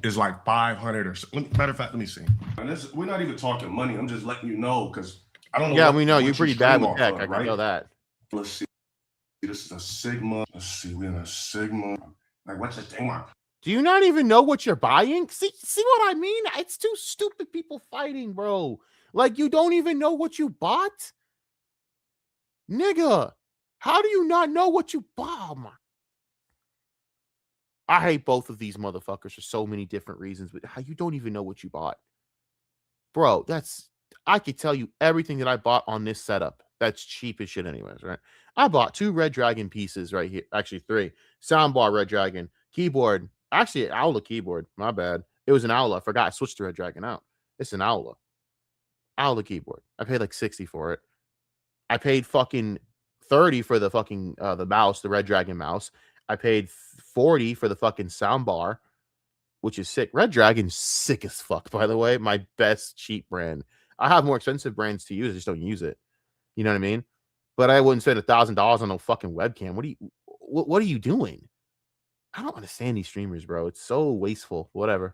Is like 500 or so. Matter of fact, let me see. And this, we're not even talking money. I'm just letting you know because I don't know. Yeah, we know you're pretty bad with tech. I can know that. Let's see. This is a Sigma. Let's see. We're in a Sigma. Like, what's the thing? Do you not even know what you're buying? See what I mean? It's two stupid people fighting, bro. Like, you don't even know what you bought? Nigga, how do you not know what you bought? Oh my. I hate both of these motherfuckers for so many different reasons, but how you don't even know what you bought. Bro, I could tell you everything that I bought on this setup. That's cheap as shit anyways, right? I bought 2 Red Dragon pieces right here. Actually, 3. Soundbar Red Dragon. Keyboard. Actually, an Aula keyboard. My bad. It was an Aula. I forgot. I switched the Red Dragon out. It's an Aula. Aula keyboard. I paid like 60 for it. I paid fucking 30 for the fucking the mouse, the Red Dragon mouse. I paid 40 for the fucking soundbar, which is sick. Red Dragon's sick as fuck, by the way. My best cheap brand. I have more expensive brands to use. I just don't use it. You know what I mean? But I wouldn't spend $1,000 on no fucking webcam. What are you doing? I don't understand these streamers, bro. It's so wasteful. Whatever.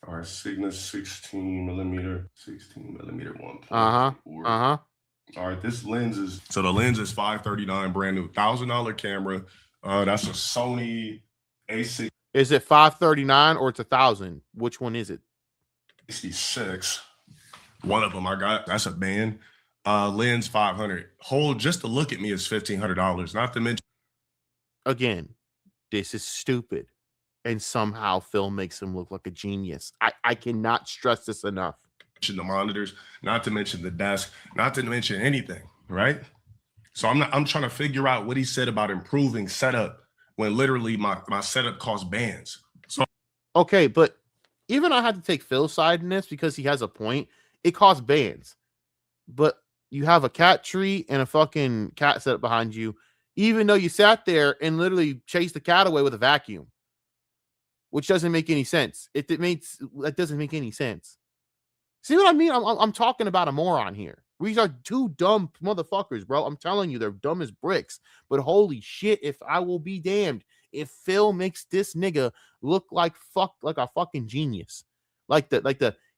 All right, Sigma 16 millimeter 1. All right, this lens is the lens is $539, brand new, $1,000 camera. That's a Sony A6. Is it $539 or it's $1,000? Which one is it? 66. One of them I got. That's a band. Lens $500. Whole just to look at me is $1,500. Not to mention. Again, this is stupid, and somehow Phil makes him look like a genius. I cannot stress this enough. The monitors, not to mention the desk, not to mention anything, right? So I'm trying to figure out what he said about improving setup when literally my setup costs bands. So okay, but even I had to take Phil's side in this because he has a point. It costs bands, but you have a cat tree and a fucking cat setup behind you, even though you sat there and literally chased the cat away with a vacuum, which doesn't make any sense. That doesn't make any sense. See what I mean? I'm talking about a moron here. These are two dumb motherfuckers, bro. I'm telling you, they're dumb as bricks. But holy shit, if I will be damned if Phil makes this nigga look like a fucking genius, like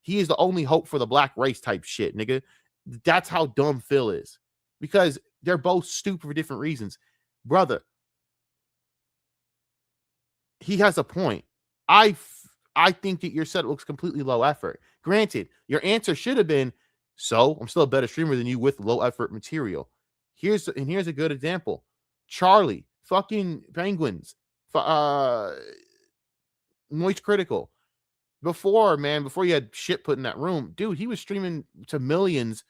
he is the only hope for the black race type shit, nigga. That's how dumb Phil is, because they're both stupid for different reasons, brother. He has a point. I think that your set looks completely low effort. Granted, your answer should have been, So I'm still a better streamer than you with low effort material. Here's a good example. Charlie, fucking Penguins, Noise Critical. Before you had shit put in that room, dude, he was streaming to millions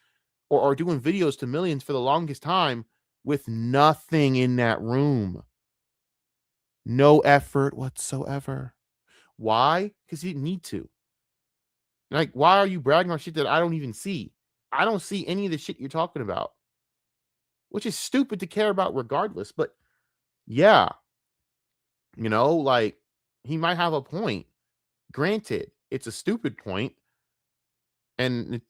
or doing videos to millions for the longest time with nothing in that room. No effort whatsoever. Why? Because he didn't need to. Like, why are you bragging on shit that I don't even see? I don't see any of the shit you're talking about, which is stupid to care about regardless. But yeah, like, he might have a point. Granted, it's a stupid point, and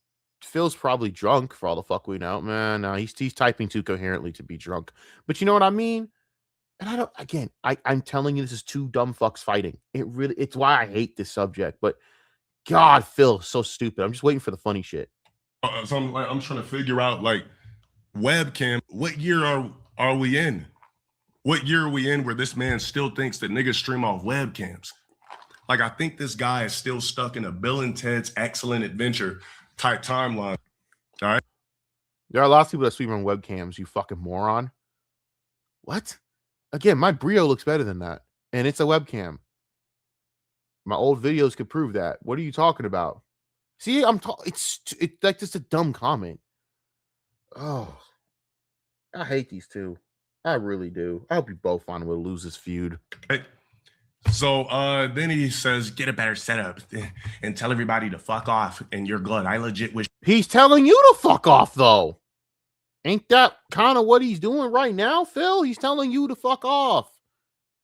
Phil's probably drunk for all the fuck we know. Man, no, he's typing too coherently to be drunk. But you know what I mean? And I'm telling you, this is two dumb fucks fighting. It's why I hate this subject. But God, Phil, so stupid. I'm just waiting for the funny shit. So I'm trying to figure out, like, webcam. What year are we in? What year are we in where this man still thinks that niggas stream off webcams? Like, I think this guy is still stuck in a Bill and Ted's Excellent Adventure type timeline. All right. There are lots of people that stream on webcams, you fucking moron. What? Again, my Brio looks better than that. And it's a webcam. My old videos could prove that. What are you talking about? See, it's like just a dumb comment. Oh, I hate these two. I really do. I hope you both find a way to lose this feud. Right. So then he says, get a better setup and tell everybody to fuck off, and you're good. I legit wish. He's telling you to fuck off, though. Ain't that kind of what he's doing right now, Phil? He's telling you to fuck off.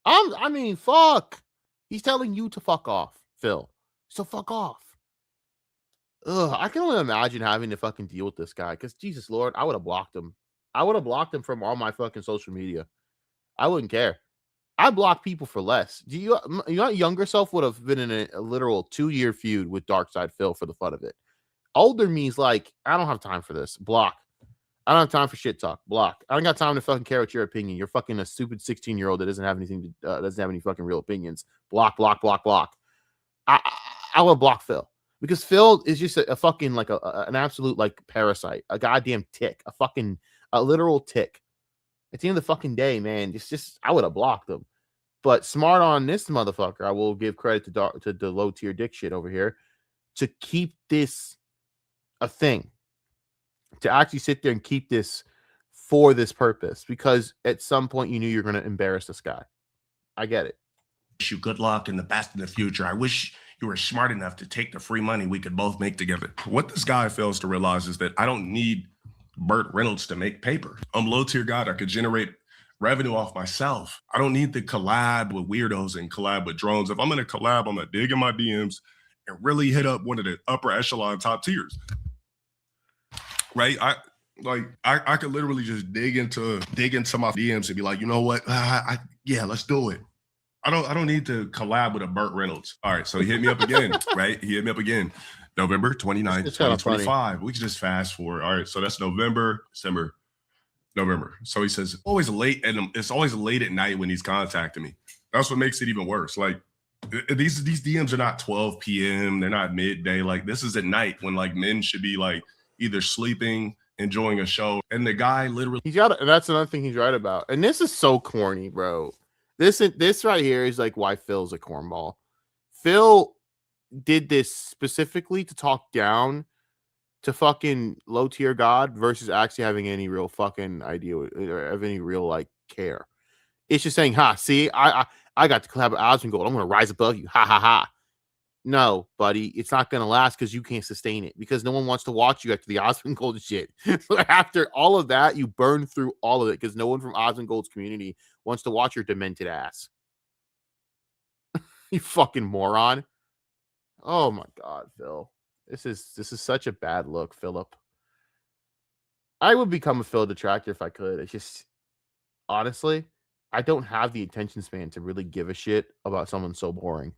Fuck. He's telling you to fuck off, Phil. So fuck off. Ugh, I can only imagine having to fucking deal with this guy, because Jesus Lord, I would have blocked him. I would have blocked him from all my fucking social media. I wouldn't care. I block people for less. Your younger self would have been in a literal 2-year feud with DarkSydePhil for the fun of it. Older me's like, I don't have time for this. Block. I don't have time for shit talk. Block. I don't got time to fucking care what your opinion. You're fucking a stupid 16-year-old that doesn't have anything to doesn't have any fucking real opinions. Block, block, block, block. I will block Phil, because Phil is just a fucking like an absolute like parasite, a goddamn tick, a literal tick. At the end of the fucking day, man, just I would have blocked him. But smart on this motherfucker, I will give credit to the low tier dick shit over here, to keep this a thing, to actually sit there and keep this for this purpose, because at some point you knew you're going to embarrass this guy. I get it. Wish you good luck and the best in the future. I wish you were smart enough to take the free money we could both make together. What this guy fails to realize is that I don't need Burt Reynolds to make paper. I'm low tier god. I could generate revenue off myself. I don't need to collab with weirdos and collab with drones. If I'm going to collab, I'm going to dig in my DMs and really hit up one of the upper echelon top tiers. Right? I could literally just dig into my DMs and be like, you know what? Yeah, let's do it. I don't need to collab with a Burt Reynolds. All right, so he hit me up again, right? He hit me up again. November 29th, 2025. We can just fast forward. All right, so that's November, December, November. So he says always late, and it's always late at night when he's contacting me. That's what makes it even worse. Like, these DMs are not 12 p.m. They're not midday. Like, this is at night when like men should be like either sleeping, enjoying a show, and the guy literally that's another thing he's right about. And this is so corny, bro. This right here is like why Phil's a cornball. Phil did this specifically to talk down to fucking low tier god versus actually having any real fucking idea or have any real like care. It's just saying, see, I got to collab with Osmongold. I'm gonna rise above you. Ha ha ha. No, buddy, it's not gonna last because you can't sustain it, because no one wants to watch you after the Osmongold shit. So after all of that, you burn through all of it because no one from Osmongold's community wants to watch your demented ass. You fucking moron. Oh my god, Phil. This is such a bad look, Philip. I would become a Phil detractor if I could. It's just, honestly, I don't have the attention span to really give a shit about someone so boring.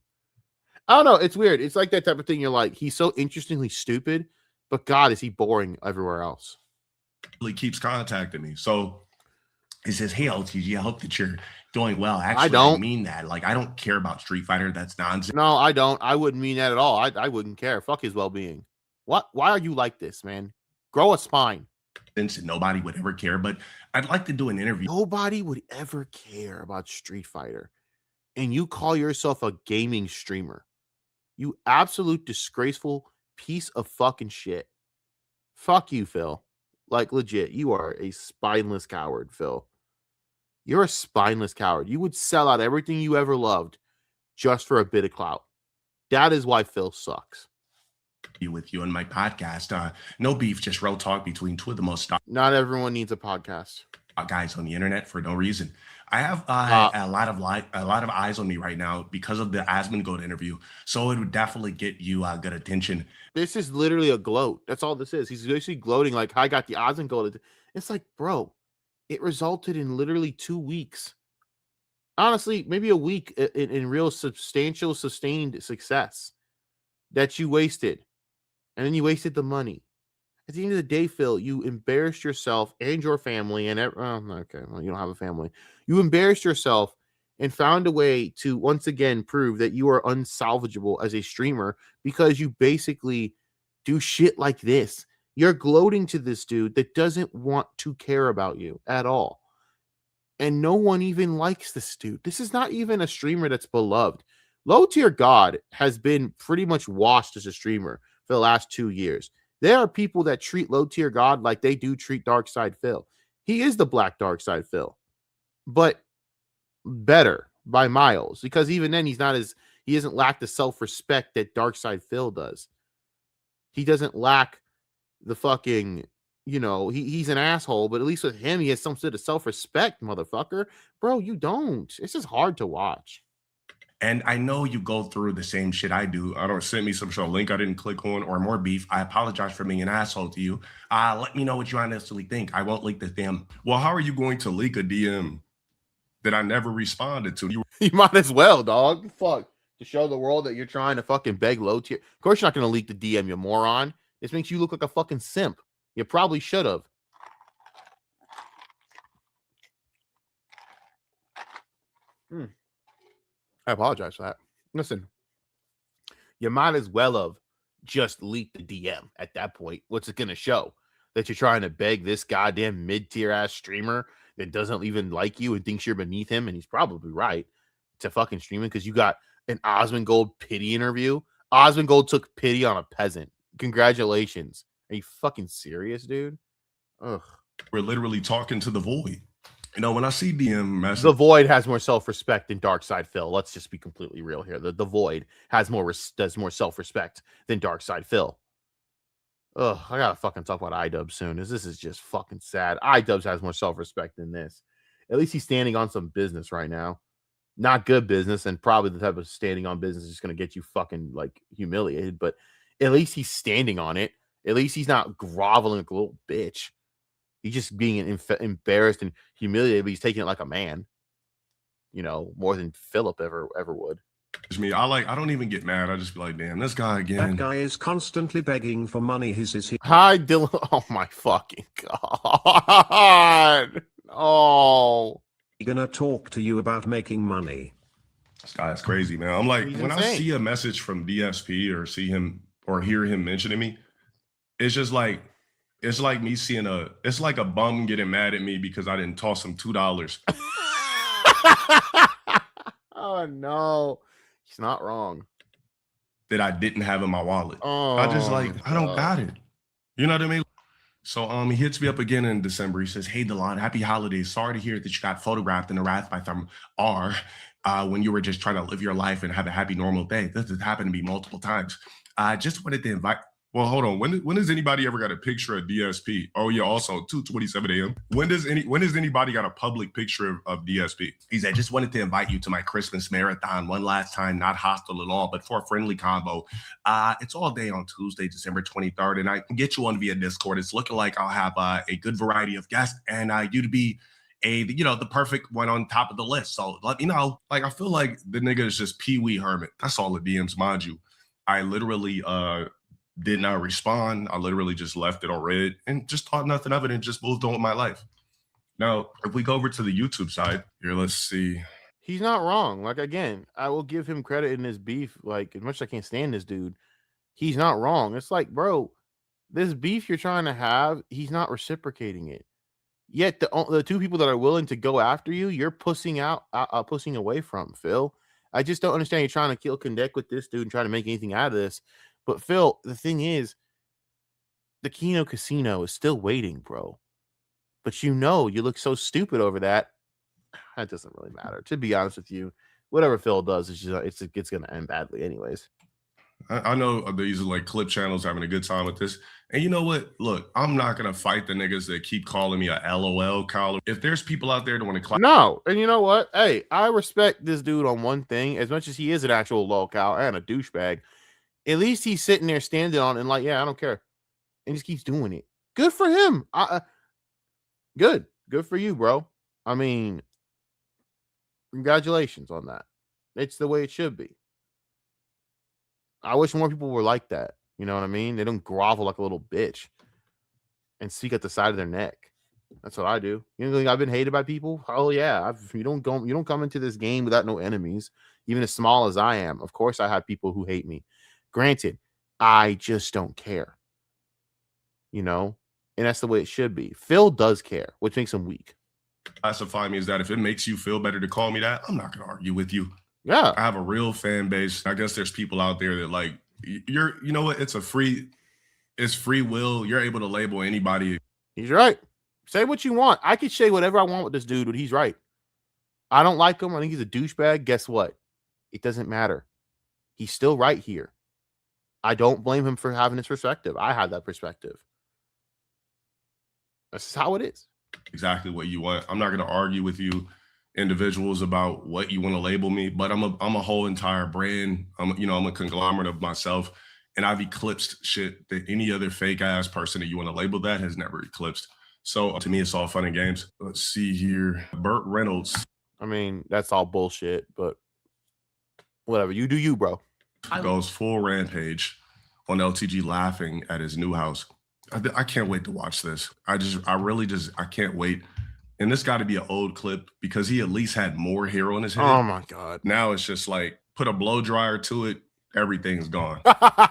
I don't know. It's weird. It's like that type of thing. You're like, he's so interestingly stupid, but God, is he boring everywhere else? He keeps contacting me. So he says, hey, LTG, I hope that you're doing well. Actually, I don't mean that. Like, I don't care about Street Fighter. That's nonsense. No, I don't. I wouldn't mean that at all. I wouldn't care. Fuck his well-being. What? Why are you like this, man? Grow a spine. And nobody would ever care, but I'd like to do an interview. Nobody would ever care about Street Fighter. And you call yourself a gaming streamer. You absolute disgraceful piece of fucking shit. Fuck you, Phil. Like, legit, you are a spineless coward, Phil. You're a spineless coward. You would sell out everything you ever loved just for a bit of clout. That is why Phil sucks. With you on my podcast. No beef, just real talk between two of the most Not everyone needs a podcast. Guys on the internet for no reason. I have a lot of eyes on me right now because of the Asmongold interview, so it would definitely get you good attention. This is literally a gloat. That's all this is. He's basically gloating like, I got the Asmongold. It's like, bro, it resulted in literally 2 weeks. Honestly, maybe a week in real substantial, sustained success that you wasted. And then you wasted the money. At the end of the day, Phil, you embarrassed yourself and your family. And okay, well, you don't have a family. You embarrassed yourself and found a way to once again prove that you are unsalvageable as a streamer because you basically do shit like this. You're gloating to this dude that doesn't want to care about you at all. And no one even likes this dude. This is not even a streamer that's beloved. Low Tier God has been pretty much washed as a streamer for the last 2 years. There are people that treat Low Tier God like they do treat DarkSydePhil. He is the Black DarkSydePhil, but better by miles, because even then he doesn't lack the self-respect that DarkSydePhil does. He doesn't lack the fucking, he's an asshole, but at least with him, he has some sort of self-respect, motherfucker. Bro, you don't. It's just hard to watch. And I know you go through the same shit I do. I don't send me some sort of link I didn't click on or more beef. I apologize for being an asshole to you. Let me know what you honestly think. I won't leak the DM. Well, how are you going to leak a DM that I never responded to? You might as well, dog. Fuck. To show the world that you're trying to fucking beg Low Tier. Of course you're not going to leak the DM, you moron. This makes you look like a fucking simp. You probably should have. I apologize for that. Listen, you might as well have just leaked the DM at that point. What's it going to show? That you're trying to beg this goddamn mid-tier ass streamer that doesn't even like you and thinks you're beneath him, and he's probably right, to fucking streaming because you got an Asmongold pity interview. Asmongold took pity on a peasant. Congratulations. Are you fucking serious, dude? Ugh. We're literally talking to the void. When I see DM message, the Void has more self-respect than DarkSydePhil. Let's just be completely real here. The Void has more self-respect than DarkSydePhil. Ugh, I gotta fucking talk about Idubbbz soon. This is just fucking sad. Idubbbz has more self-respect than this. At least he's standing on some business right now. Not good business, and probably the type of standing on business is gonna get you fucking like humiliated. But at least he's standing on it. At least he's not groveling like a little bitch. He's just being embarrassed and humiliated, but he's taking it like a man. More than Philip ever would. It's me. I don't even get mad. I just be like, damn, this guy again. That guy is constantly begging for money. Is he? Hi, Dylan. Oh my fucking god. Oh. He's gonna talk to you about making money. This guy is crazy, man. I'm like, He's when insane. I see a message from DSP or see him or hear him mentioning me, it's just like, it's like me seeing it's like a bum getting mad at me because I didn't toss him $2. Oh no, he's not wrong. That I didn't have in my wallet. Oh, I just I don't got it. You know what I mean? So he hits me up again in December. He says, "Hey Delon, happy holidays. Sorry to hear that you got photographed in a Wrath by Thumb R when you were just trying to live your life and have a happy normal day. This has happened to me multiple times. I just wanted to invite." Well, hold on. When has anybody ever got a picture of DSP? Oh yeah, also 2:27 a.m. When does anybody got a public picture of DSP? He said, "Just wanted to invite you to my Christmas marathon one last time, not hostile at all, but for a friendly combo. It's all day on Tuesday, December 23rd, and I can get you on via Discord. It's looking like I'll have a good variety of guests, and you to be the perfect one on top of the list. So let me know." Like, I feel like the nigga is just Pee Wee Herman. That's all the DMs, mind you. I literally did not respond. I literally just left it on red and just thought nothing of it and just moved on with my life. Now, if we go over to the YouTube side here, let's see. He's not wrong. Like, again, I will give him credit in this beef. Like, as much as I can't stand this dude, he's not wrong. It's like, bro, this beef you're trying to have, he's not reciprocating it. Yet the two people that are willing to go after you, you're pushing away from, Phil. I just don't understand. You're trying to kill Kandek with this dude and trying to make anything out of this. But Phil, the thing is, the Kino Casino is still waiting, bro. But you look so stupid over that. That doesn't really matter. To be honest with you, whatever Phil does is just it's going to end badly, anyways. I know these are like clip channels having a good time with this. And you know what? Look, I'm not going to fight the niggas that keep calling me a LOL caller. If there's people out there that want to clap. No. And you know what? Hey, I respect this dude on one thing. As much as he is an actual lol cow and a douchebag, at least he's sitting there standing on and like, yeah, I don't care. And just keeps doing it. Good for him. Good for you, bro. I mean, congratulations on that. It's the way it should be. I wish more people were like that. You know what I mean? They don't grovel like a little bitch and speak at the side of their neck. That's what I do. You know, I've been hated by people. Oh yeah, you don't come into this game without no enemies, even as small as I am. Of course, I have people who hate me. Granted, I just don't care. You know, and that's the way it should be. Phil does care, which makes him weak. Classify me as that. If it makes you feel better to call me that, I'm not going to argue with you. Yeah. I have a real fan base. I guess there's people out there that like, you know what? It's free will. You're able to label anybody. He's right. Say what you want. I could say whatever I want with this dude, but he's right. I don't like him. I think he's a douchebag. Guess what? It doesn't matter. He's still right here. I don't blame him for having his perspective. I have that perspective. That's how it is. Exactly what you want. I'm not going to argue with you individuals about what you want to label me, but I'm a whole entire brand. I'm a conglomerate of myself, and I've eclipsed shit that any other fake ass person that you want to label that has never eclipsed. So to me, it's all fun and games. Let's see here. Burt Reynolds. I mean, that's all bullshit, but whatever. You do you, bro. Goes full rampage on LTG laughing at his new house. I can't wait to watch this. I can't wait. And this got to be an old clip because he at least had more hair on his head. Oh my God. Now it's just like put a blow dryer to it. Everything's gone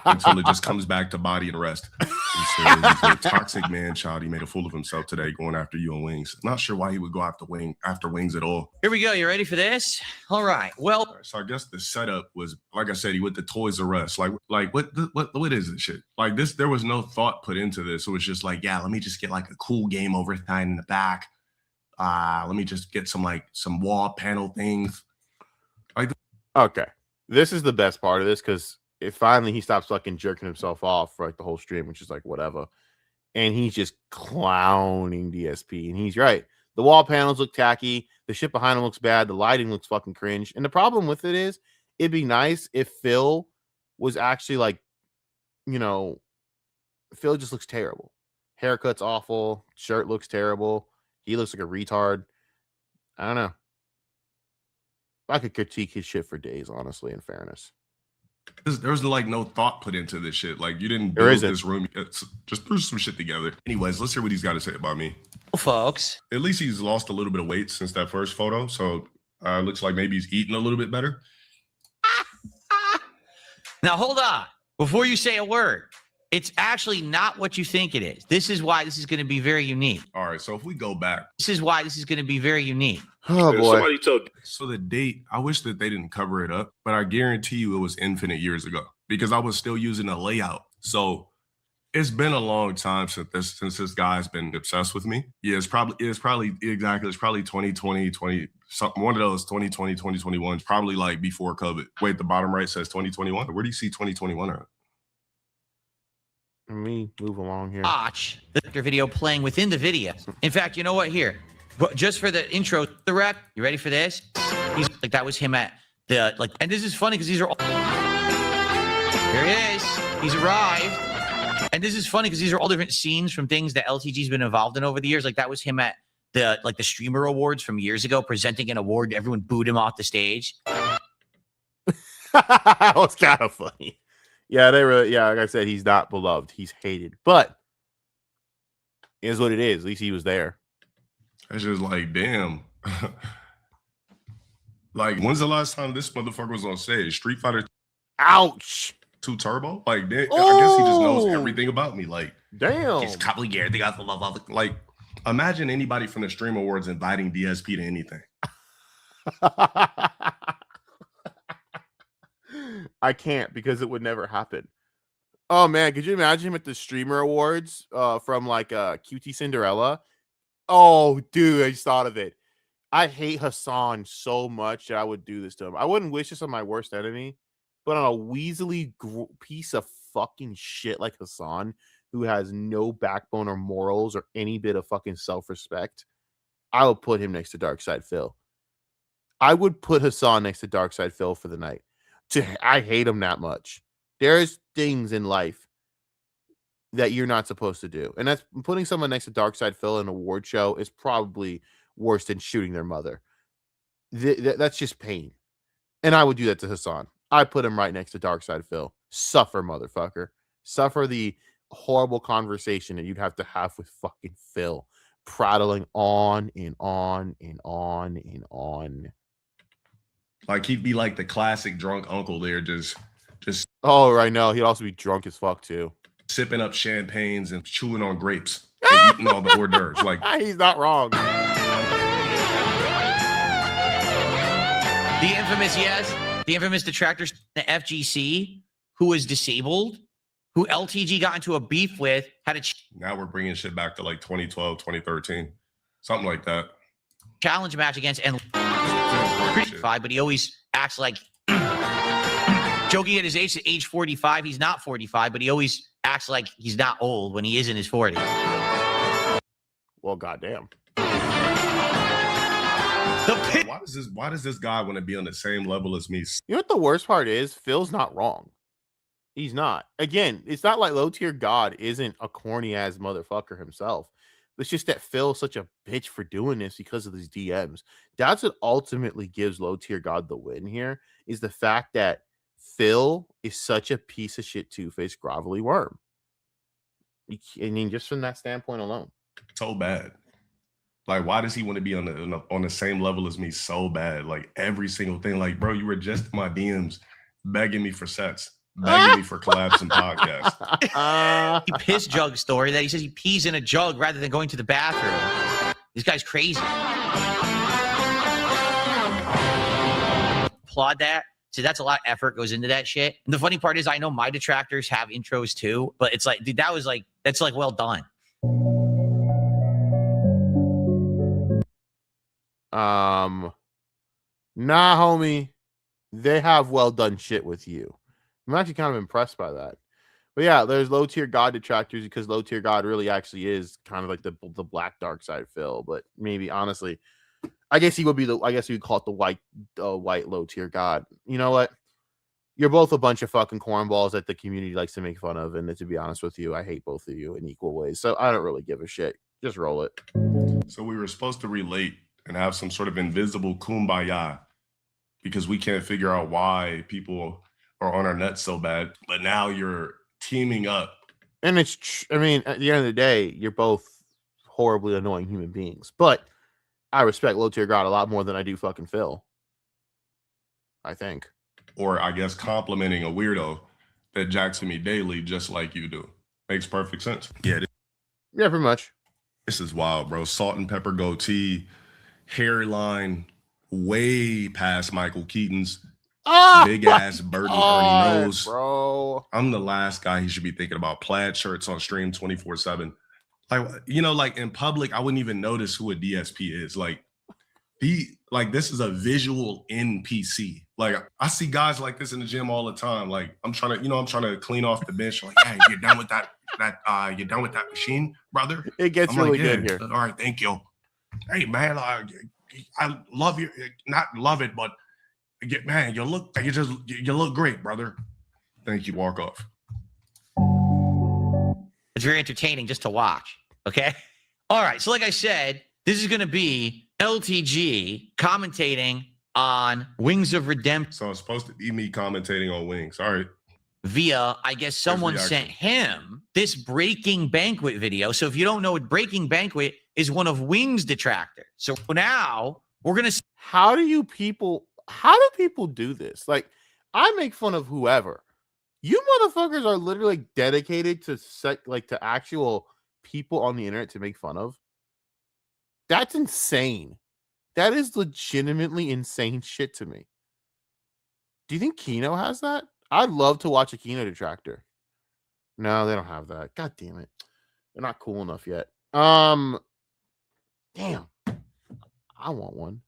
until it just comes back to body and rest. He's a toxic man child. He made a fool of himself today going after you on Wings. Not sure why he would go after Wings at all. Here we go. You ready for this? All right. Well, so I guess the setup was, like I said, he went to Toys R Us. Like what is this shit? Like this, there was no thought put into this. It was just like, yeah, let me just get like a cool game over thing in the back. Let me just get some wall panel things. Okay. This is the best part of this because finally he stops fucking jerking himself off for like the whole stream, which is like whatever. And he's just clowning DSP. And he's right. The wall panels look tacky. The shit behind him looks bad. The lighting looks fucking cringe. And the problem with it is it'd be nice if Phil was actually like, you know, Phil just looks terrible. Haircut's awful. Shirt looks terrible. He looks like a retard. I don't know. I could critique his shit for days, honestly, in fairness. There was like no thought put into this shit. Like you didn't build this room. Just threw some shit together. Anyways, let's hear what he's got to say about me. Well, folks. At least he's lost a little bit of weight since that first photo. So looks like maybe he's eating a little bit better. Now, hold on. Before you say a word, it's actually not what you think it is. This is why this is going to be very unique. All right. So if we go back. This is why this is going to be very unique. Oh, boy. So the date, I wish that they didn't cover it up, but I guarantee you it was infinite years ago because I was still using a layout. So it's been a long time since this guy's been obsessed with me. Yeah, it's probably 2020, something, one of those 2020, 2021, probably like before COVID. Wait, the bottom right says 2021. Where do you see 2021 at? Let me move along here. Watch the video playing within the video. In fact, you know what? Here, just for the intro, the rep. You ready for this? He's like, that was him at the like, and this is funny because these are all. Here he is. He's arrived, and this is funny because these are all different scenes from things that LTG's been involved in over the years. Like that was him at the streamer awards from years ago, presenting an award. Everyone booed him off the stage. That was kind of funny. Yeah, like I said, he's not beloved. He's hated. But it is what it is. At least he was there. It's just like, damn. Like, when's the last time this motherfucker was on stage? Street Fighter. Ouch. 2 Turbo. Like, I guess he just knows everything about me. Like, damn. he's complicated. They got the love. Like, imagine anybody from the Stream Awards inviting DSP to anything. I can't because it would never happen. Oh man, could you imagine him at the Streamer Awards from like QT Cinderella? Oh, dude, I just thought of it. I hate Hassan so much that I would do this to him. I wouldn't wish this on my worst enemy, but on a weaselly piece of fucking shit like Hassan, who has no backbone or morals or any bit of fucking self-respect, I would put him next to DarkSydePhil. I would put Hassan next to DarkSydePhil for the night. I hate him that much. There's things in life that you're not supposed to do. And that's putting someone next to DarkSydePhil in an award show is probably worse than shooting their mother. That's just pain. And I would do that to Hassan. I put him right next to DarkSydePhil. Suffer, motherfucker. Suffer the horrible conversation that you'd have to have with fucking Phil, prattling on and on and on and on. Like, he'd be like the classic drunk uncle there, just oh, I know. He'd also be drunk as fuck too, sipping up champagnes and chewing on grapes and eating all the hors d'oeuvres. Like, he's not wrong. The infamous detractor, the FGC, who was disabled, who LTG got into a beef with, had a now we're bringing shit back to like 2012, 2013, something like that. Challenge match against and but he always acts like joking at his age 45. He's not 45, but he always acts like he's not old when he is in his 40s. Well, goddamn. Why does this guy want to be on the same level as me? You know what the worst part is? Phil's not wrong. He's not. Again, it's not like Low Tier God isn't a corny ass motherfucker himself. It's just that Phil's such a bitch for doing this because of these DMs. That's what ultimately gives Low Tier God the win here, is the fact that Phil is such a piece of shit, two-faced, grovelly worm. I mean, just from that standpoint alone. So bad. Like, why does he want to be on the same level as me so bad? Like, every single thing. Like, bro, you were just in my DMs begging me for sets, begging me for collabs and podcasts. He piss jug story that he says he pees in a jug rather than going to the bathroom. This guy's crazy. Applaud that. See, that's a lot of effort goes into that shit. And the funny part is, I know my detractors have intros too, but it's like, dude, that's like well done. Nah, homie, they have well done shit with you. I'm actually kind of impressed by that. But yeah, there's Low Tier God detractors because Low Tier God really actually is kind of like the black DarkSydePhil. But maybe honestly, I guess he would be I guess you would call it the white Low Tier God. You know what? You're both a bunch of fucking cornballs that the community likes to make fun of. And to be honest with you, I hate both of you in equal ways. So I don't really give a shit. Just roll it. So we were supposed to relate and have some sort of invisible kumbaya because we can't figure out why people are on our nuts so bad. But now you're teaming up. And I mean, at the end of the day, you're both horribly annoying human beings. But I respect Low Tier God a lot more than I do fucking Phil. I think. Or I guess complimenting a weirdo that jacks me daily just like you do. Makes perfect sense. Yeah, pretty much. This is wild, bro. Salt and pepper goatee, hairline way past Michael Keaton's. Big ass birdie Ernie nose, bro. I'm the last guy he should be thinking about. Plaid shirts on stream 24/7. Like, you know, like in public, I wouldn't even notice who a DSP is. Like, this is a visual NPC. Like, I see guys like this in the gym all the time. Like, I'm trying to clean off the bench. Like, hey, you're done with that you're done with that machine, brother? It gets really good here. All right, thank you. Hey, man, I love you. Not love it, but man, you look great, brother. Thank you. Walk off. It's very entertaining just to watch. Okay. All right. So like I said, this is going to be LTG commentating on Wings of Redemption. So it's supposed to be me commentating on Wings. All right. Via, I guess someone sent him this Breaking Banquet video. So if you don't know what Breaking Banquet is, one of Wings' detractors. So now we're going to. How do people do this? Like, I make fun of whoever. You motherfuckers are literally like, dedicated to to actual people on the internet to make fun of. That's insane. That is legitimately insane shit to me. Do you think Kino has that? I'd love to watch a Kino detractor. No, they don't have that. God damn it. They're not cool enough yet. Damn. I want one.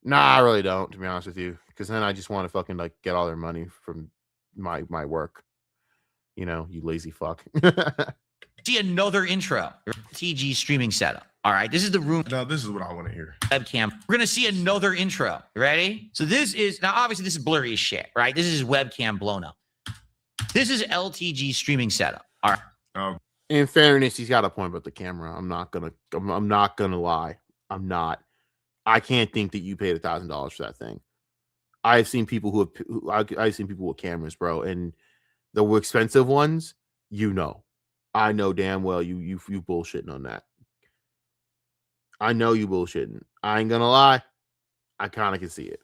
Nah, I really don't, to be honest with you. Because then I just want to fucking like get all their money from my work. You know, you lazy fuck. See another intro. TG streaming setup. All right, this is the room. Now, this is what I want to hear. Webcam. We're gonna see another intro. You ready? So this is now obviously this is blurry as shit, right? This is his webcam blown up. This is LTG streaming setup. All right. In fairness, he's got a point about the camera. I'm not gonna lie. I'm not. I can't think that you paid $1,000 for that thing. I've seen people I've seen people with cameras, bro, and the expensive ones. You know, I know damn well you bullshitting on that. I know you bullshitting. I ain't gonna lie. I kind of can see it.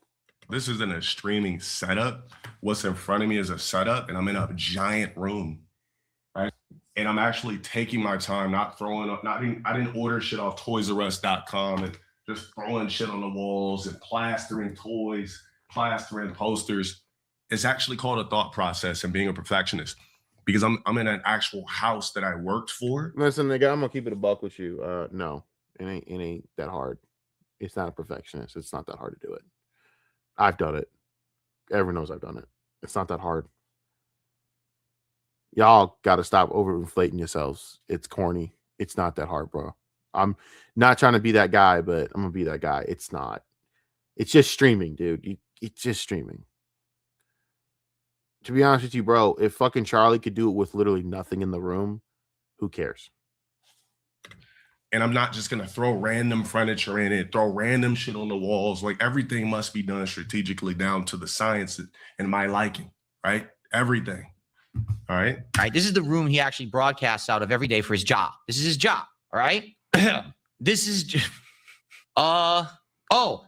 This isn't a streaming setup. What's in front of me is a setup, and I'm in a giant room, right? And I'm actually taking my time, not throwing up. I didn't order shit off ToysRUs.com and just throwing shit on the walls and plastering toys, plastering posters. It's actually called a thought process and being a perfectionist, because I'm in an actual house that I worked for. Listen, nigga, I'm gonna keep it a buck with you. No, it ain't that hard. It's not a perfectionist. It's not that hard to do it. I've done it. Everyone knows I've done it. It's not that hard. Y'all got to stop overinflating yourselves. It's corny. It's not that hard, bro. I'm not trying to be that guy, but I'm gonna be that guy. It's not. It's just streaming, dude. It's just streaming. To be honest with you, bro, if fucking Charlie could do it with literally nothing in the room, who cares? And I'm not just going to throw random furniture in it, throw random shit on the walls. Like, everything must be done strategically down to the science and my liking, right? Everything. All right. All right. This is the room he actually broadcasts out of every day for his job. This is his job. All right. This is just, oh,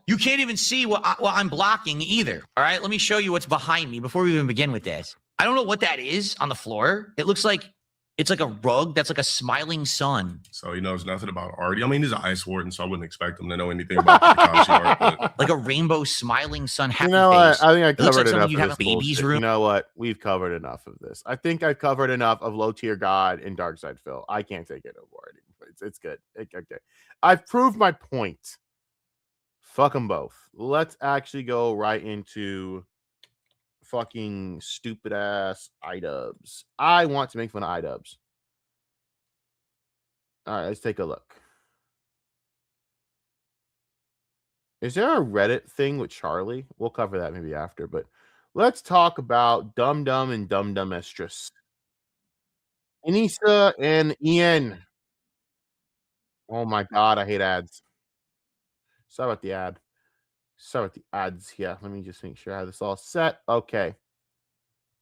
you can't even see what I'm blocking either. All right. Let me show you what's behind me before we even begin with this. I don't know what that is on the floor. It looks like it's like a rug that's like a smiling sun. So he knows nothing about art. I mean, he's an ice warden, so I wouldn't expect him to know anything about Takashi art. But... like a rainbow smiling sun happy you know face. what? I think I covered like enough you'd of have this a baby's bullshit. room. You know what? We've covered enough of this. I think I've covered enough of Low Tier God and DarkSydePhil. I can't take it no more anymore. It's good. Okay. I've proved my point. Fuck them both. Let's actually go right into fucking stupid ass Idubbbz. I want to make fun of Idubbbz. All right, let's take a look. Is there a Reddit thing with Charlie? We'll cover that maybe after, but let's talk about Dum Dum and Dum Dum Estrus. Anissa and Ian. Oh my God, I hate ads. Sorry about the ad. Sorry about the ads here. Let me just make sure I have this all set. Okay.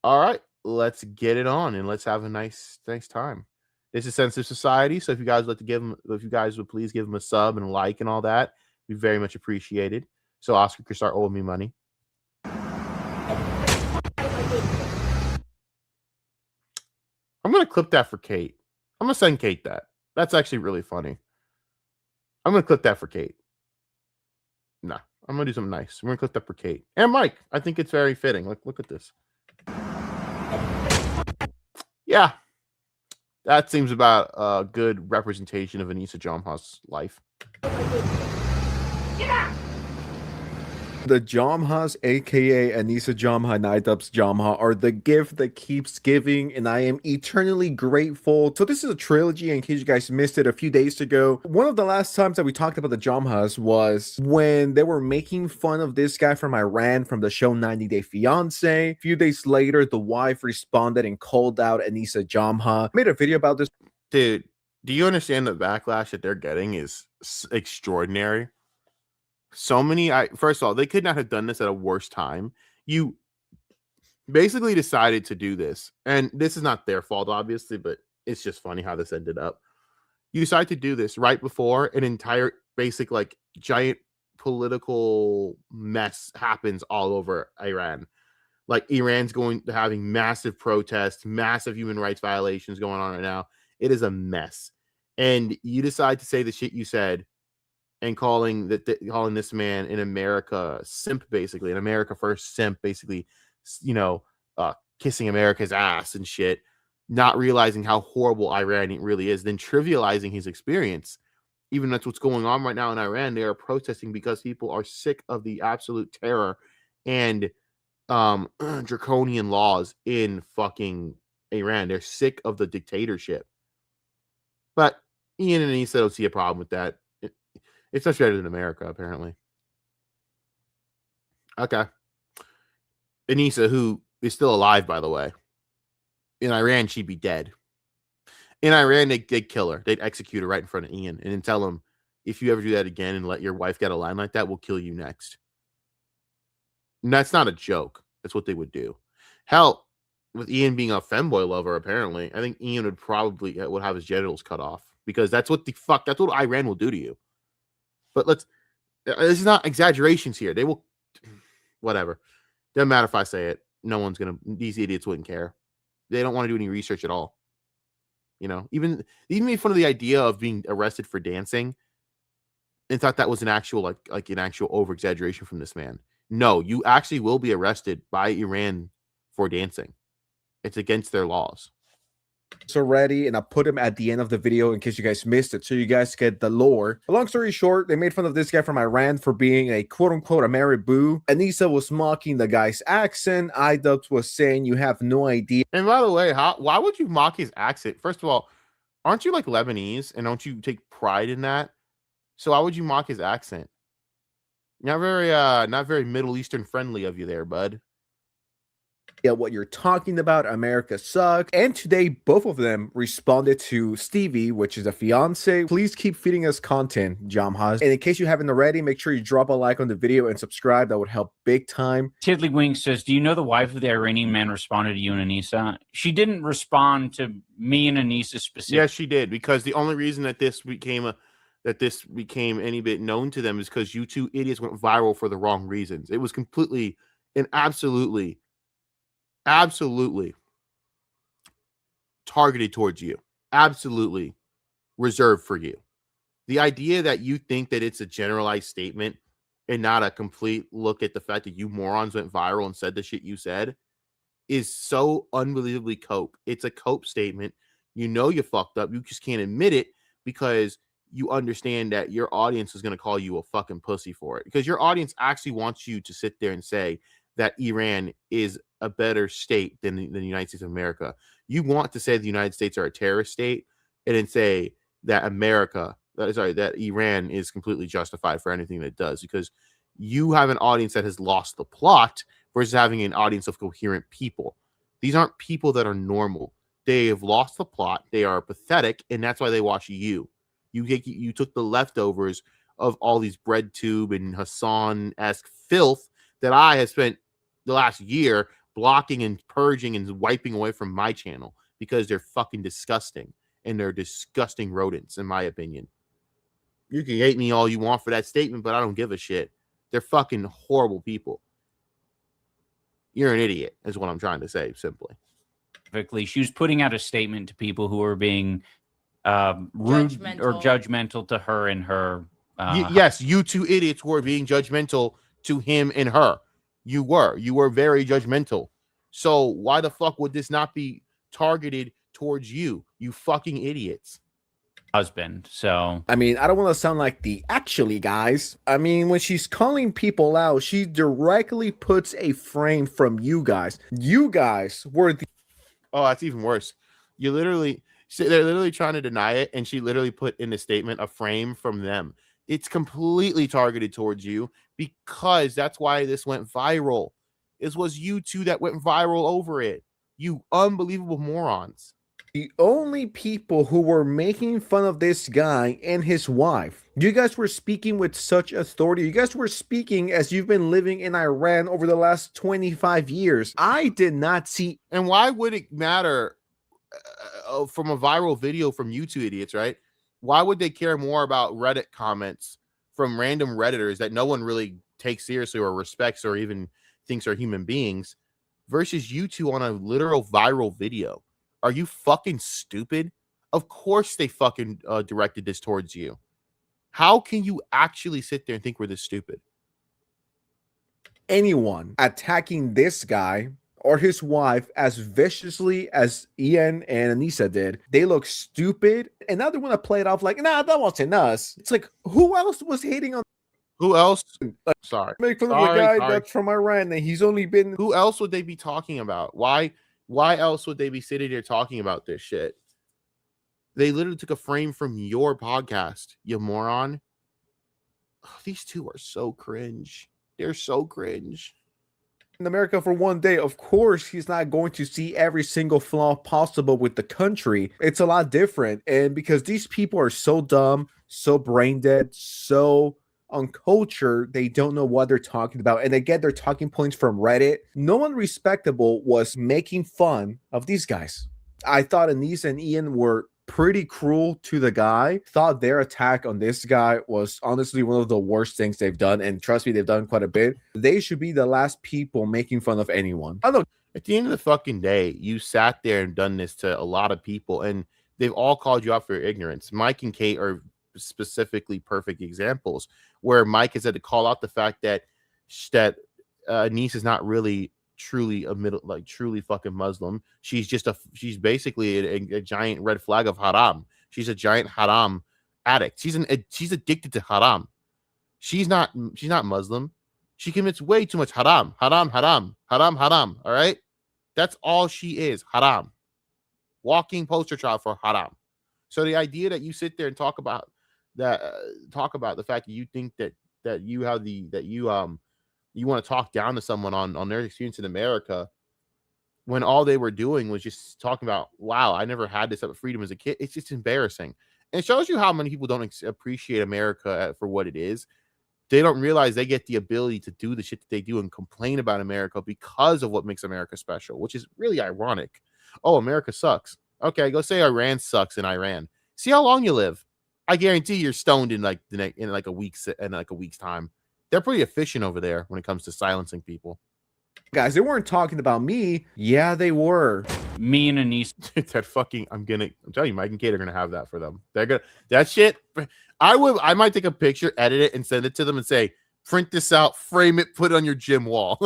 All right, let's get it on and let's have a nice time. This is Sensitive Society, so if you guys would like to if you guys would please give him a sub and a like and all that, we very much appreciated. So Oscar can start owing me money. I'm gonna clip that for Kate. I'm gonna send Kate that. That's actually really funny. I'm gonna clip that for Kate. Nah, I'm gonna do something nice. We're gonna clip that for Kate and Mike. I think it's very fitting. Look at this. Yeah. That seems about a good representation of Anissa Jamha's life. Yeah! The Jamhas, aka Anissa Jamha and Idubbbz Jamha, are the gift that keeps giving, and I am eternally grateful. So this is a trilogy, in case you guys missed it a few days ago. One of the last times that we talked about the Jamhas was when they were making fun of this guy from Iran from the show 90 Day Fiancé. A few days later, the wife responded and called out Anissa Jamha. Made a video about this. Dude, do you understand the backlash that they're getting is extraordinary? So many, first of all, they could not have done this at a worse time. You basically decided to do this, and this is not their fault, obviously, but it's just funny how this ended up. You decided to do this right before an entire basic, giant political mess happens all over Iran. Like Iran's having massive protests, massive human rights violations going on right now. It is a mess. And you decide to say the shit you said and calling this man in America simp, basically, an America first simp, basically, kissing America's ass and shit, not realizing how horrible Iran really is, then trivializing his experience. Even that's what's going on right now in Iran. They are protesting because people are sick of the absolute terror and draconian laws in fucking Iran. They're sick of the dictatorship. But Ian and Anissa don't see a problem with that. It's much better than America, apparently. Okay. Anissa, who is still alive, by the way. In Iran, she'd be dead. In Iran, they'd kill her. They'd execute her right in front of Ian and then tell him, if you ever do that again and let your wife get a line like that, we'll kill you next. And that's not a joke. That's what they would do. Hell, with Ian being a femboy lover, apparently, I think Ian would have his genitals cut off, because that's what Iran will do to you. But this is not exaggerations here. They will, whatever. Doesn't matter if I say it. These idiots wouldn't care. They don't want to do any research at all. Even made fun of the idea of being arrested for dancing and thought that was an actual, like an actual over exaggeration from this man. No, you actually will be arrested by Iran for dancing. It's against their laws. Already, and I put him at the end of the video in case you guys missed it, so you guys get the lore. Long story short, they made fun of this guy from Iran for being a quote-unquote Ameriboo. Anissa was mocking the guy's accent. Idubbbz was saying you have no idea. And by the way, why would you mock his accent? First of all, aren't you like Lebanese, and don't you take pride in that? So why would you mock his accent? Not very Middle Eastern friendly of you there, bud. Yeah, what you're talking about, America sucks. And today, both of them responded to Stevie, which is a fiance. Please keep feeding us content, Jamhaz. And in case you haven't already, make sure you drop a like on the video and subscribe. That would help big time. Tiddlywink says, do you know the wife of the Iranian man responded to you and Anissa? She didn't respond to me and Anissa specifically. Yes, she did, because the only reason that this became any bit known to them is because you two idiots went viral for the wrong reasons. It was completely and absolutely targeted towards you, absolutely reserved for you. The idea that you think that it's a generalized statement and not a complete look at the fact that you morons went viral and said the shit you said is so unbelievably cope. It's a cope statement. You know you fucked up. You just can't admit it because you understand that your audience is going to call you a fucking pussy for it, because your audience actually wants you to sit there and say that Iran is a better state than the United States of America. You want to say the United States are a terrorist state and then say that that Iran is completely justified for anything that it does, because you have an audience that has lost the plot versus having an audience of coherent people. These aren't people that are normal. They have lost the plot. They are pathetic, and that's why they watch you. You took the leftovers of all these BreadTube and Hassan-esque filth that I have spent the last year blocking and purging and wiping away from my channel, because they're fucking disgusting, and they're disgusting rodents, in my opinion. You can hate me all you want for that statement, but I don't give a shit. They're fucking horrible people. You're an idiot, is what I'm trying to say, simply. She was putting out a statement to people who were being rude or judgmental to her and her. Yes, you two idiots were being judgmental to him and her. You were very judgmental. So why the fuck would this not be targeted towards you, you fucking idiots? Husband. So I mean, I don't want to sound like the actually guys. I mean, when she's calling people out, she directly puts a frame from you guys. You guys were the. Oh, that's even worse. They're literally trying to deny it, and she literally put in the statement a frame from them. It's completely targeted towards you, because that's why this went viral. It was you two that went viral over it. You unbelievable morons. The only people who were making fun of this guy and his wife. You guys were speaking with such authority. You guys were speaking as you've been living in Iran over the last 25 years. I did not see. And why would it matter from a viral video from you two idiots, right? Why would they care more about Reddit comments from random Redditors that no one really takes seriously or respects or even thinks are human beings versus you two on a literal viral video. Are you fucking stupid? Of course they fucking directed this towards you. How can you actually sit there and think we're this stupid? Anyone attacking this guy or his wife as viciously as Ian and Anissa did, they look stupid. And now they want to play it off like, nah, that wasn't us. It's like, who else was hating on? Who else? Sorry. Make fun of the guy that's from Iran and he's only been. Who else would they be talking about? Why else would they be sitting there talking about this shit? They literally took a frame from your podcast, you moron. Oh, these two are so cringe. They're so cringe. In America for one day, of course, he's not going to see every single flaw possible with the country. It's a lot different. And because these people are so dumb, so brain dead, so uncultured, they don't know what they're talking about. And they get their talking points from Reddit. No one respectable was making fun of these guys. I thought Anissa and Ian were pretty cruel to the guy. Thought their attack on this guy was honestly one of the worst things they've done, and trust me, they've done quite a bit. They should be the last people making fun of anyone. I don't know. At the end of the fucking day, you sat there and done this to a lot of people, and they've all called you out for your ignorance. Mike and Kate are specifically perfect examples where Mike has had to call out the fact that Anissa is not really truly truly fucking Muslim. She's basically a giant red flag of haram. She's a giant haram addict. She's addicted to haram. She's not Muslim. She commits way too much haram. All right, that's all she is. Haram, walking poster child for haram. So the idea that you sit there and talk about the fact that you think that you want to talk down to someone on their experience in America, when all they were doing was just talking about, wow, I never had this type of freedom as a kid. It's just embarrassing. And it shows you how many people don't appreciate America for what it is. They don't realize they get the ability to do the shit that they do and complain about America because of what makes America special, which is really ironic. Oh, America sucks. Okay, go say Iran sucks in Iran. See how long you live. I guarantee you're stoned in like a week's time. They're pretty efficient over there when it comes to silencing people. Guys, they weren't talking about me. Yeah, they were. Me and Anissa. I'm telling you, Mike and Kate are gonna have that for them. They're gonna that shit. I might take a picture, edit it, and send it to them and say, print this out, frame it, put it on your gym wall.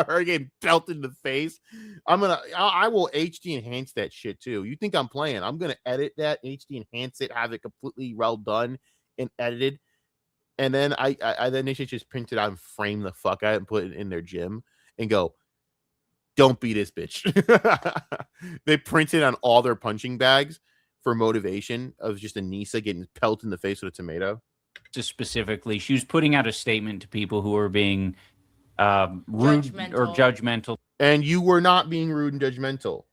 Or getting pelted in the face. I will HD enhance that shit too. You think I'm playing? I'm gonna edit that, HD enhance it, have it completely well done and edited. And then they should just print it out and frame the fuck out and put it in their gym and go, don't be this bitch. They printed on all their punching bags for motivation of just Anissa getting pelted in the face with a tomato. Just specifically, she was putting out a statement to people who were being rude or judgmental. And you were not being rude and judgmental.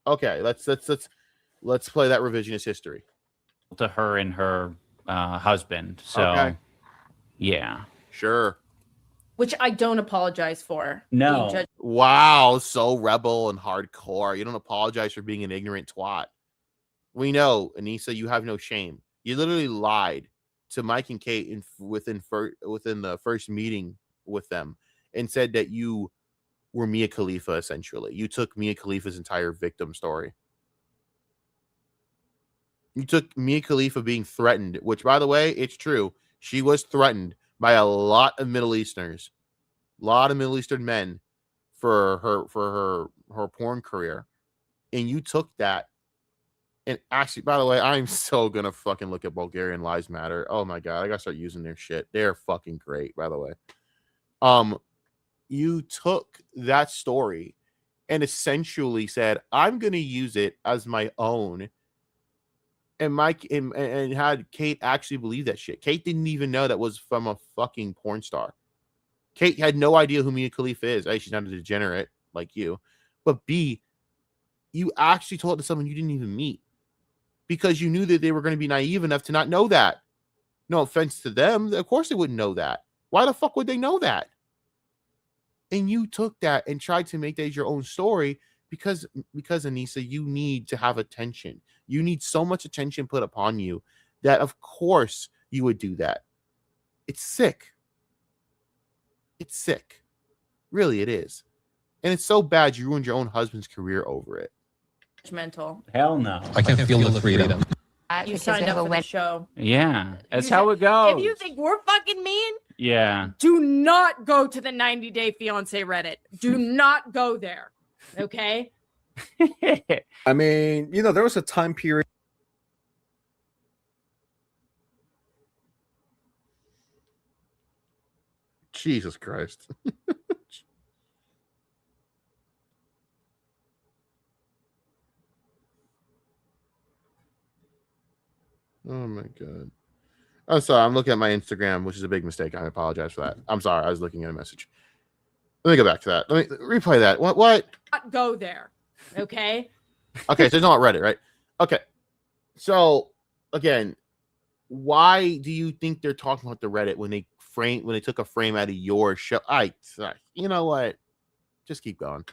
Okay, let's play that revisionist history. To her and her husband. So, okay. Yeah. Sure. Which I don't apologize for. No. Wow, so rebel and hardcore. You don't apologize for being an ignorant twat. We know, Anissa, you have no shame. You literally lied to Mike and Kate within the first meeting with them and said that you were Mia Khalifa, essentially. You took Mia Khalifa's entire victim story. You took Mia Khalifa being threatened, which, by the way, it's true. She was threatened by a lot of Middle Easterners, a lot of Middle Eastern men for her porn career. And you took that. And actually, by the way, I'm so going to fucking look at Bulgarian Lives Matter. Oh my God. I got to start using their shit. They're fucking great, by the way. You took that story and essentially said, I'm going to use it as my own. And Mike and had Kate actually believe that shit. Kate didn't even know that was from a fucking porn star. Kate had no idea who Mia Khalifa is. A, she's not a degenerate like you. But B, you actually told it to someone you didn't even meet because you knew that they were going to be naive enough to not know that. No offense to them. Of course they wouldn't know that. Why the fuck would they know that? And you took that and tried to make that your own story because Anissa, you need to have attention. You need so much attention put upon you that of course you would do that. It's sick. It's sick. Really, it is. and it's so bad you ruined your own husband's career over it. Judgmental. Hell no. I can feel the freedom. You signed up for the show. Yeah, that's how it goes. If you think we're fucking mean, yeah. do not go to the 90 Day Fiance Reddit. Do not go there. Okay? I mean, you know, there was a time period. Jesus Christ. Oh my God. I'm sorry. I'm looking at my Instagram, which is a big mistake. I apologize for that. I'm sorry. I was looking at a message. Let me go back to that. Let me replay that. What? Not go there. Okay? Okay, so it's not Reddit, right? Okay. So again, why do you think they're talking about the Reddit when they took a frame out of your show? You know what? Just keep going.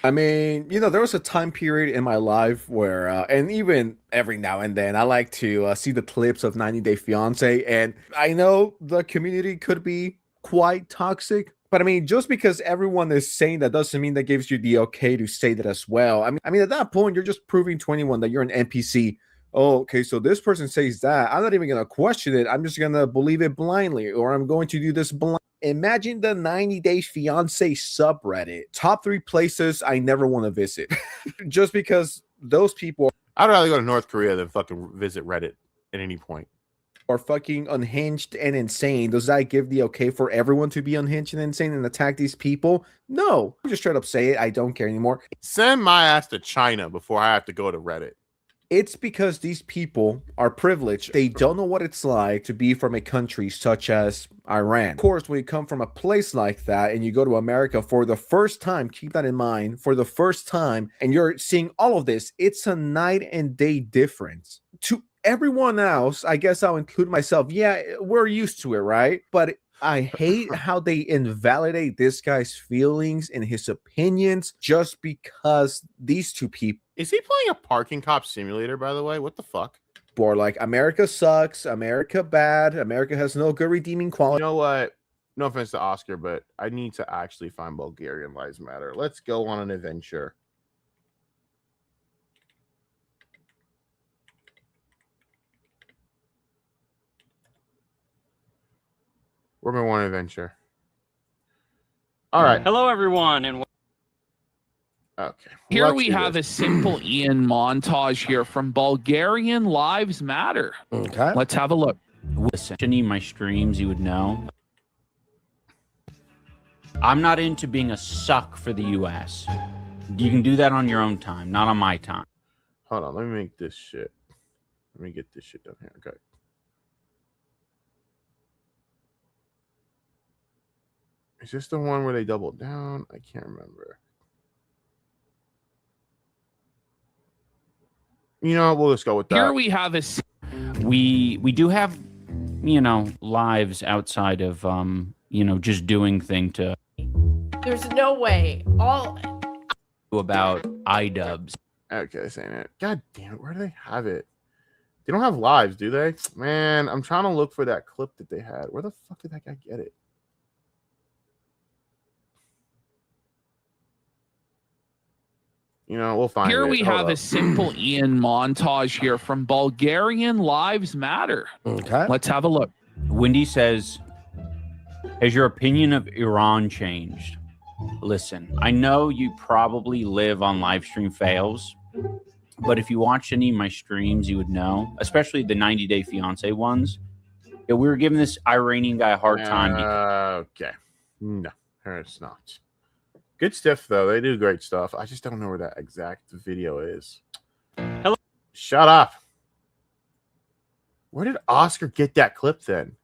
I mean, you know, there was a time period in my life where, and even every now and then, I like to see the clips of 90 Day Fiance, and I know the community could be quite toxic, but I mean, just because everyone is saying that doesn't mean that gives you the okay to say that as well. I mean, at that point, you're just proving to anyone that you're an NPC. Oh, okay, so this person says that. I'm not even going to question it. I'm just going to believe it blindly, or I'm going to do this blind. Imagine the 90 Day Fiance subreddit. Top 3 places I never want to visit. Just because those people I'd rather go to North Korea than fucking visit Reddit at any point. are fucking unhinged and insane. Does that give the okay for everyone to be unhinged and insane and attack these people? No. Just straight up say it. I don't care anymore. Send my ass to China before I have to go to Reddit. It's because these people are privileged. They don't know what it's like to be from a country such as Iran. Of course, when you come from a place like that and you go to America for the first time, keep that in mind, for the first time, and you're seeing all of this, it's a night and day difference. To everyone else, I guess I'll include myself. Yeah, we're used to it, right? But I hate how they invalidate this guy's feelings and his opinions just because these two people. Is he playing a parking cop simulator, by the way? What the fuck? Or like, America sucks, America bad, America has no good redeeming quality. You know what? No offense to Oscar, but I need to actually find Bulgarian Lives Matter. Let's go on an adventure. We're going on an adventure. All right. Hello, everyone, and okay. Here we have a simple Ian montage here from Bulgarian Lives Matter. Okay. Let's have a look. Listening my streams, you would know. I'm not into being a suck for the US. You can do that on your own time, not on my time. Hold on, let me make this shit. Let me get this shit done here. Okay. Is this the one where they doubled down? I can't remember. You know, we'll just go with that. Here we have a... We do have, you know, lives outside of, you know, just doing thing to... There's no way. About Idubbbz. Okay, this ain't it. God damn it, where do they have it? They don't have lives, do they? Man, I'm trying to look for that clip that they had. Where the fuck did that guy get it? You know, we'll find Here it. we Hold have up. a simple Ian montage here from Bulgarian Lives Matter. Okay. Let's have a look. Wendy says, has your opinion of Iran changed? Listen, I know you probably live on live stream fails, but if you watched any of my streams, you would know, especially the 90 Day Fiance ones. Yeah, we were giving this Iranian guy a hard time. Okay. No, it's not. Good stuff, though. They do great stuff. I just don't know where that exact video is. Hello. Shut up. Where did Oscar get that clip then?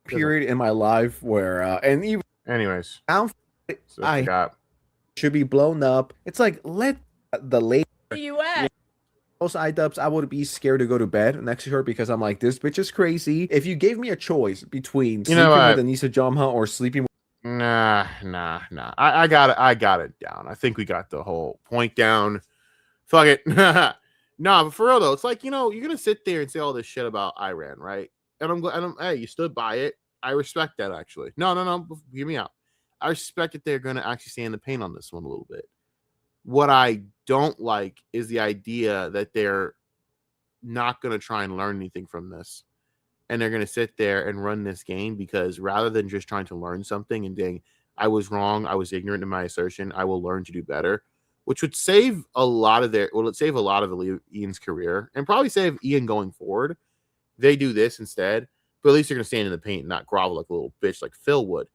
Period in my life where, and even anyways, I should be blown up. It's like, let the lady. The U.S. Most Idubbbz, I would be scared to go to bed next to her because I'm like, this bitch is crazy. If you gave me a choice between sleeping with Anissa Jamha or sleeping with... Nah. I got it down. I think we got the whole point down. Fuck it. Nah, but for real though, it's like, you know, you're gonna sit there and say all this shit about Iran, right? And I'm hey, you stood by it. I respect that actually. No, hear me out. I respect that they're going to actually stand the pain on this one a little bit. What I don't like is the idea that they're not going to try and learn anything from this. And they're going to sit there and run this game because rather than just trying to learn something and saying, I was wrong, I was ignorant in my assertion, I will learn to do better, which would save a lot of Ian's career and probably save Ian going forward. They do this instead, but at least they're going to stand in the paint and not grovel like a little bitch like Phil would.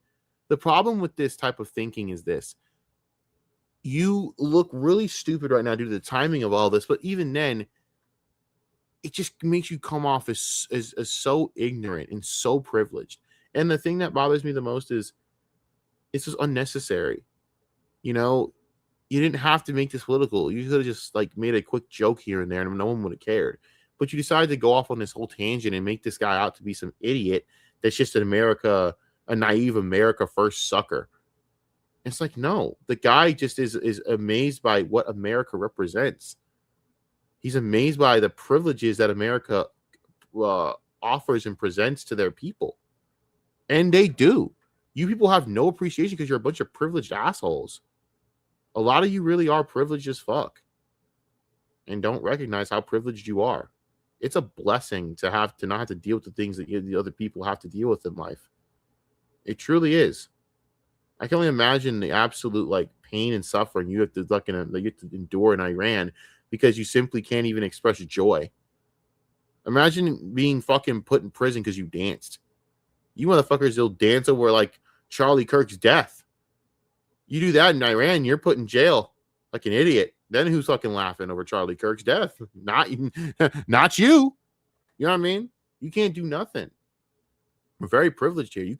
The problem with this type of thinking is this. You look really stupid right now due to the timing of all this, but even then, it just makes you come off as so ignorant and so privileged. And the thing that bothers me the most is it's just unnecessary. You know, you didn't have to make this political. You could have just like made a quick joke here and there and no one would have cared. But you decided to go off on this whole tangent and make this guy out to be some idiot that's just a naive America first sucker. It's like, no, the guy just is amazed by what America represents. He's amazed by the privileges that America offers and presents to their people. And they do. You people have no appreciation because you're a bunch of privileged assholes. A lot of you really are privileged as fuck and don't recognize how privileged you are. It's a blessing to not have to deal with the things that the other people have to deal with in life. It truly is. I can only imagine the absolute like pain and suffering you have to endure in Iran because you simply can't even express joy. Imagine being fucking put in prison because you danced. You motherfuckers will dance over like Charlie Kirk's death. You do that in Iran, you're put in jail like an idiot. Then who's fucking laughing over Charlie Kirk's death? Not you. You know what I mean? You can't do nothing. We're very privileged here.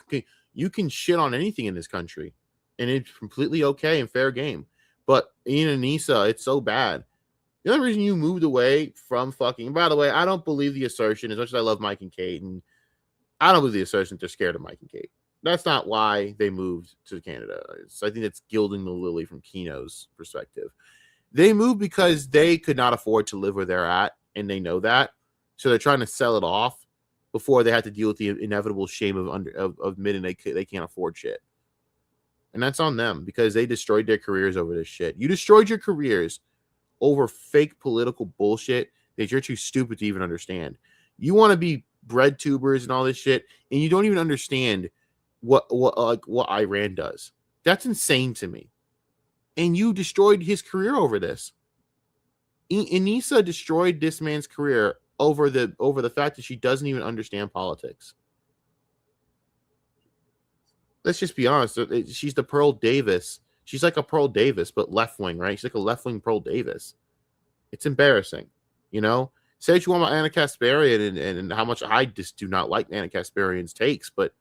You can shit on anything in this country, and it's completely okay and fair game. But Ian and Nisa, it's so bad. The only reason you moved away from fucking, by the way, I don't believe the assertion, as much as I love Mike and Kate, and I don't believe the assertion that they're scared of Mike and Kate. That's not why they moved to Canada. I think that's gilding the lily from Kino's perspective. They moved because they could not afford to live where they're at, and they know that. So they're trying to sell it off before they have to deal with the inevitable shame of admitting they can't afford shit. And that's on them because they destroyed their careers over this shit. You destroyed your careers over fake political bullshit that you're too stupid to even understand. You want to be bread tubers and all this shit, and you don't even understand what Iran does. That's insane to me. And you destroyed his career over this. Anissa destroyed this man's career over the fact that she doesn't even understand politics. Let's just be honest. She's the Pearl Davis. She's like a Pearl Davis, but left wing, right? She's like a left wing Pearl Davis. It's embarrassing, you know. Say what you want about Anna Kasparian and how much I just do not like Anna Kasparian's takes, but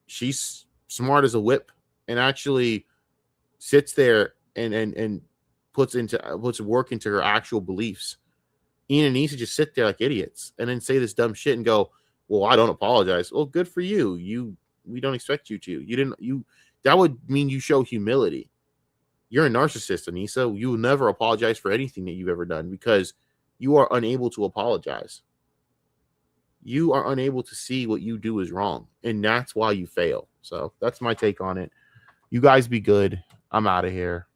she's smart as a whip and actually sits there and puts work into her actual beliefs. Ian and Nisa just sit there like idiots and then say this dumb shit and go, well, I don't apologize. Well, good for you. We don't expect you to. That would mean you show humility. You're a narcissist, Anissa. You will never apologize for anything that you've ever done because you are unable to apologize. You are unable to see what you do is wrong, and that's why you fail. So that's my take on it. You guys be good. I'm out of here.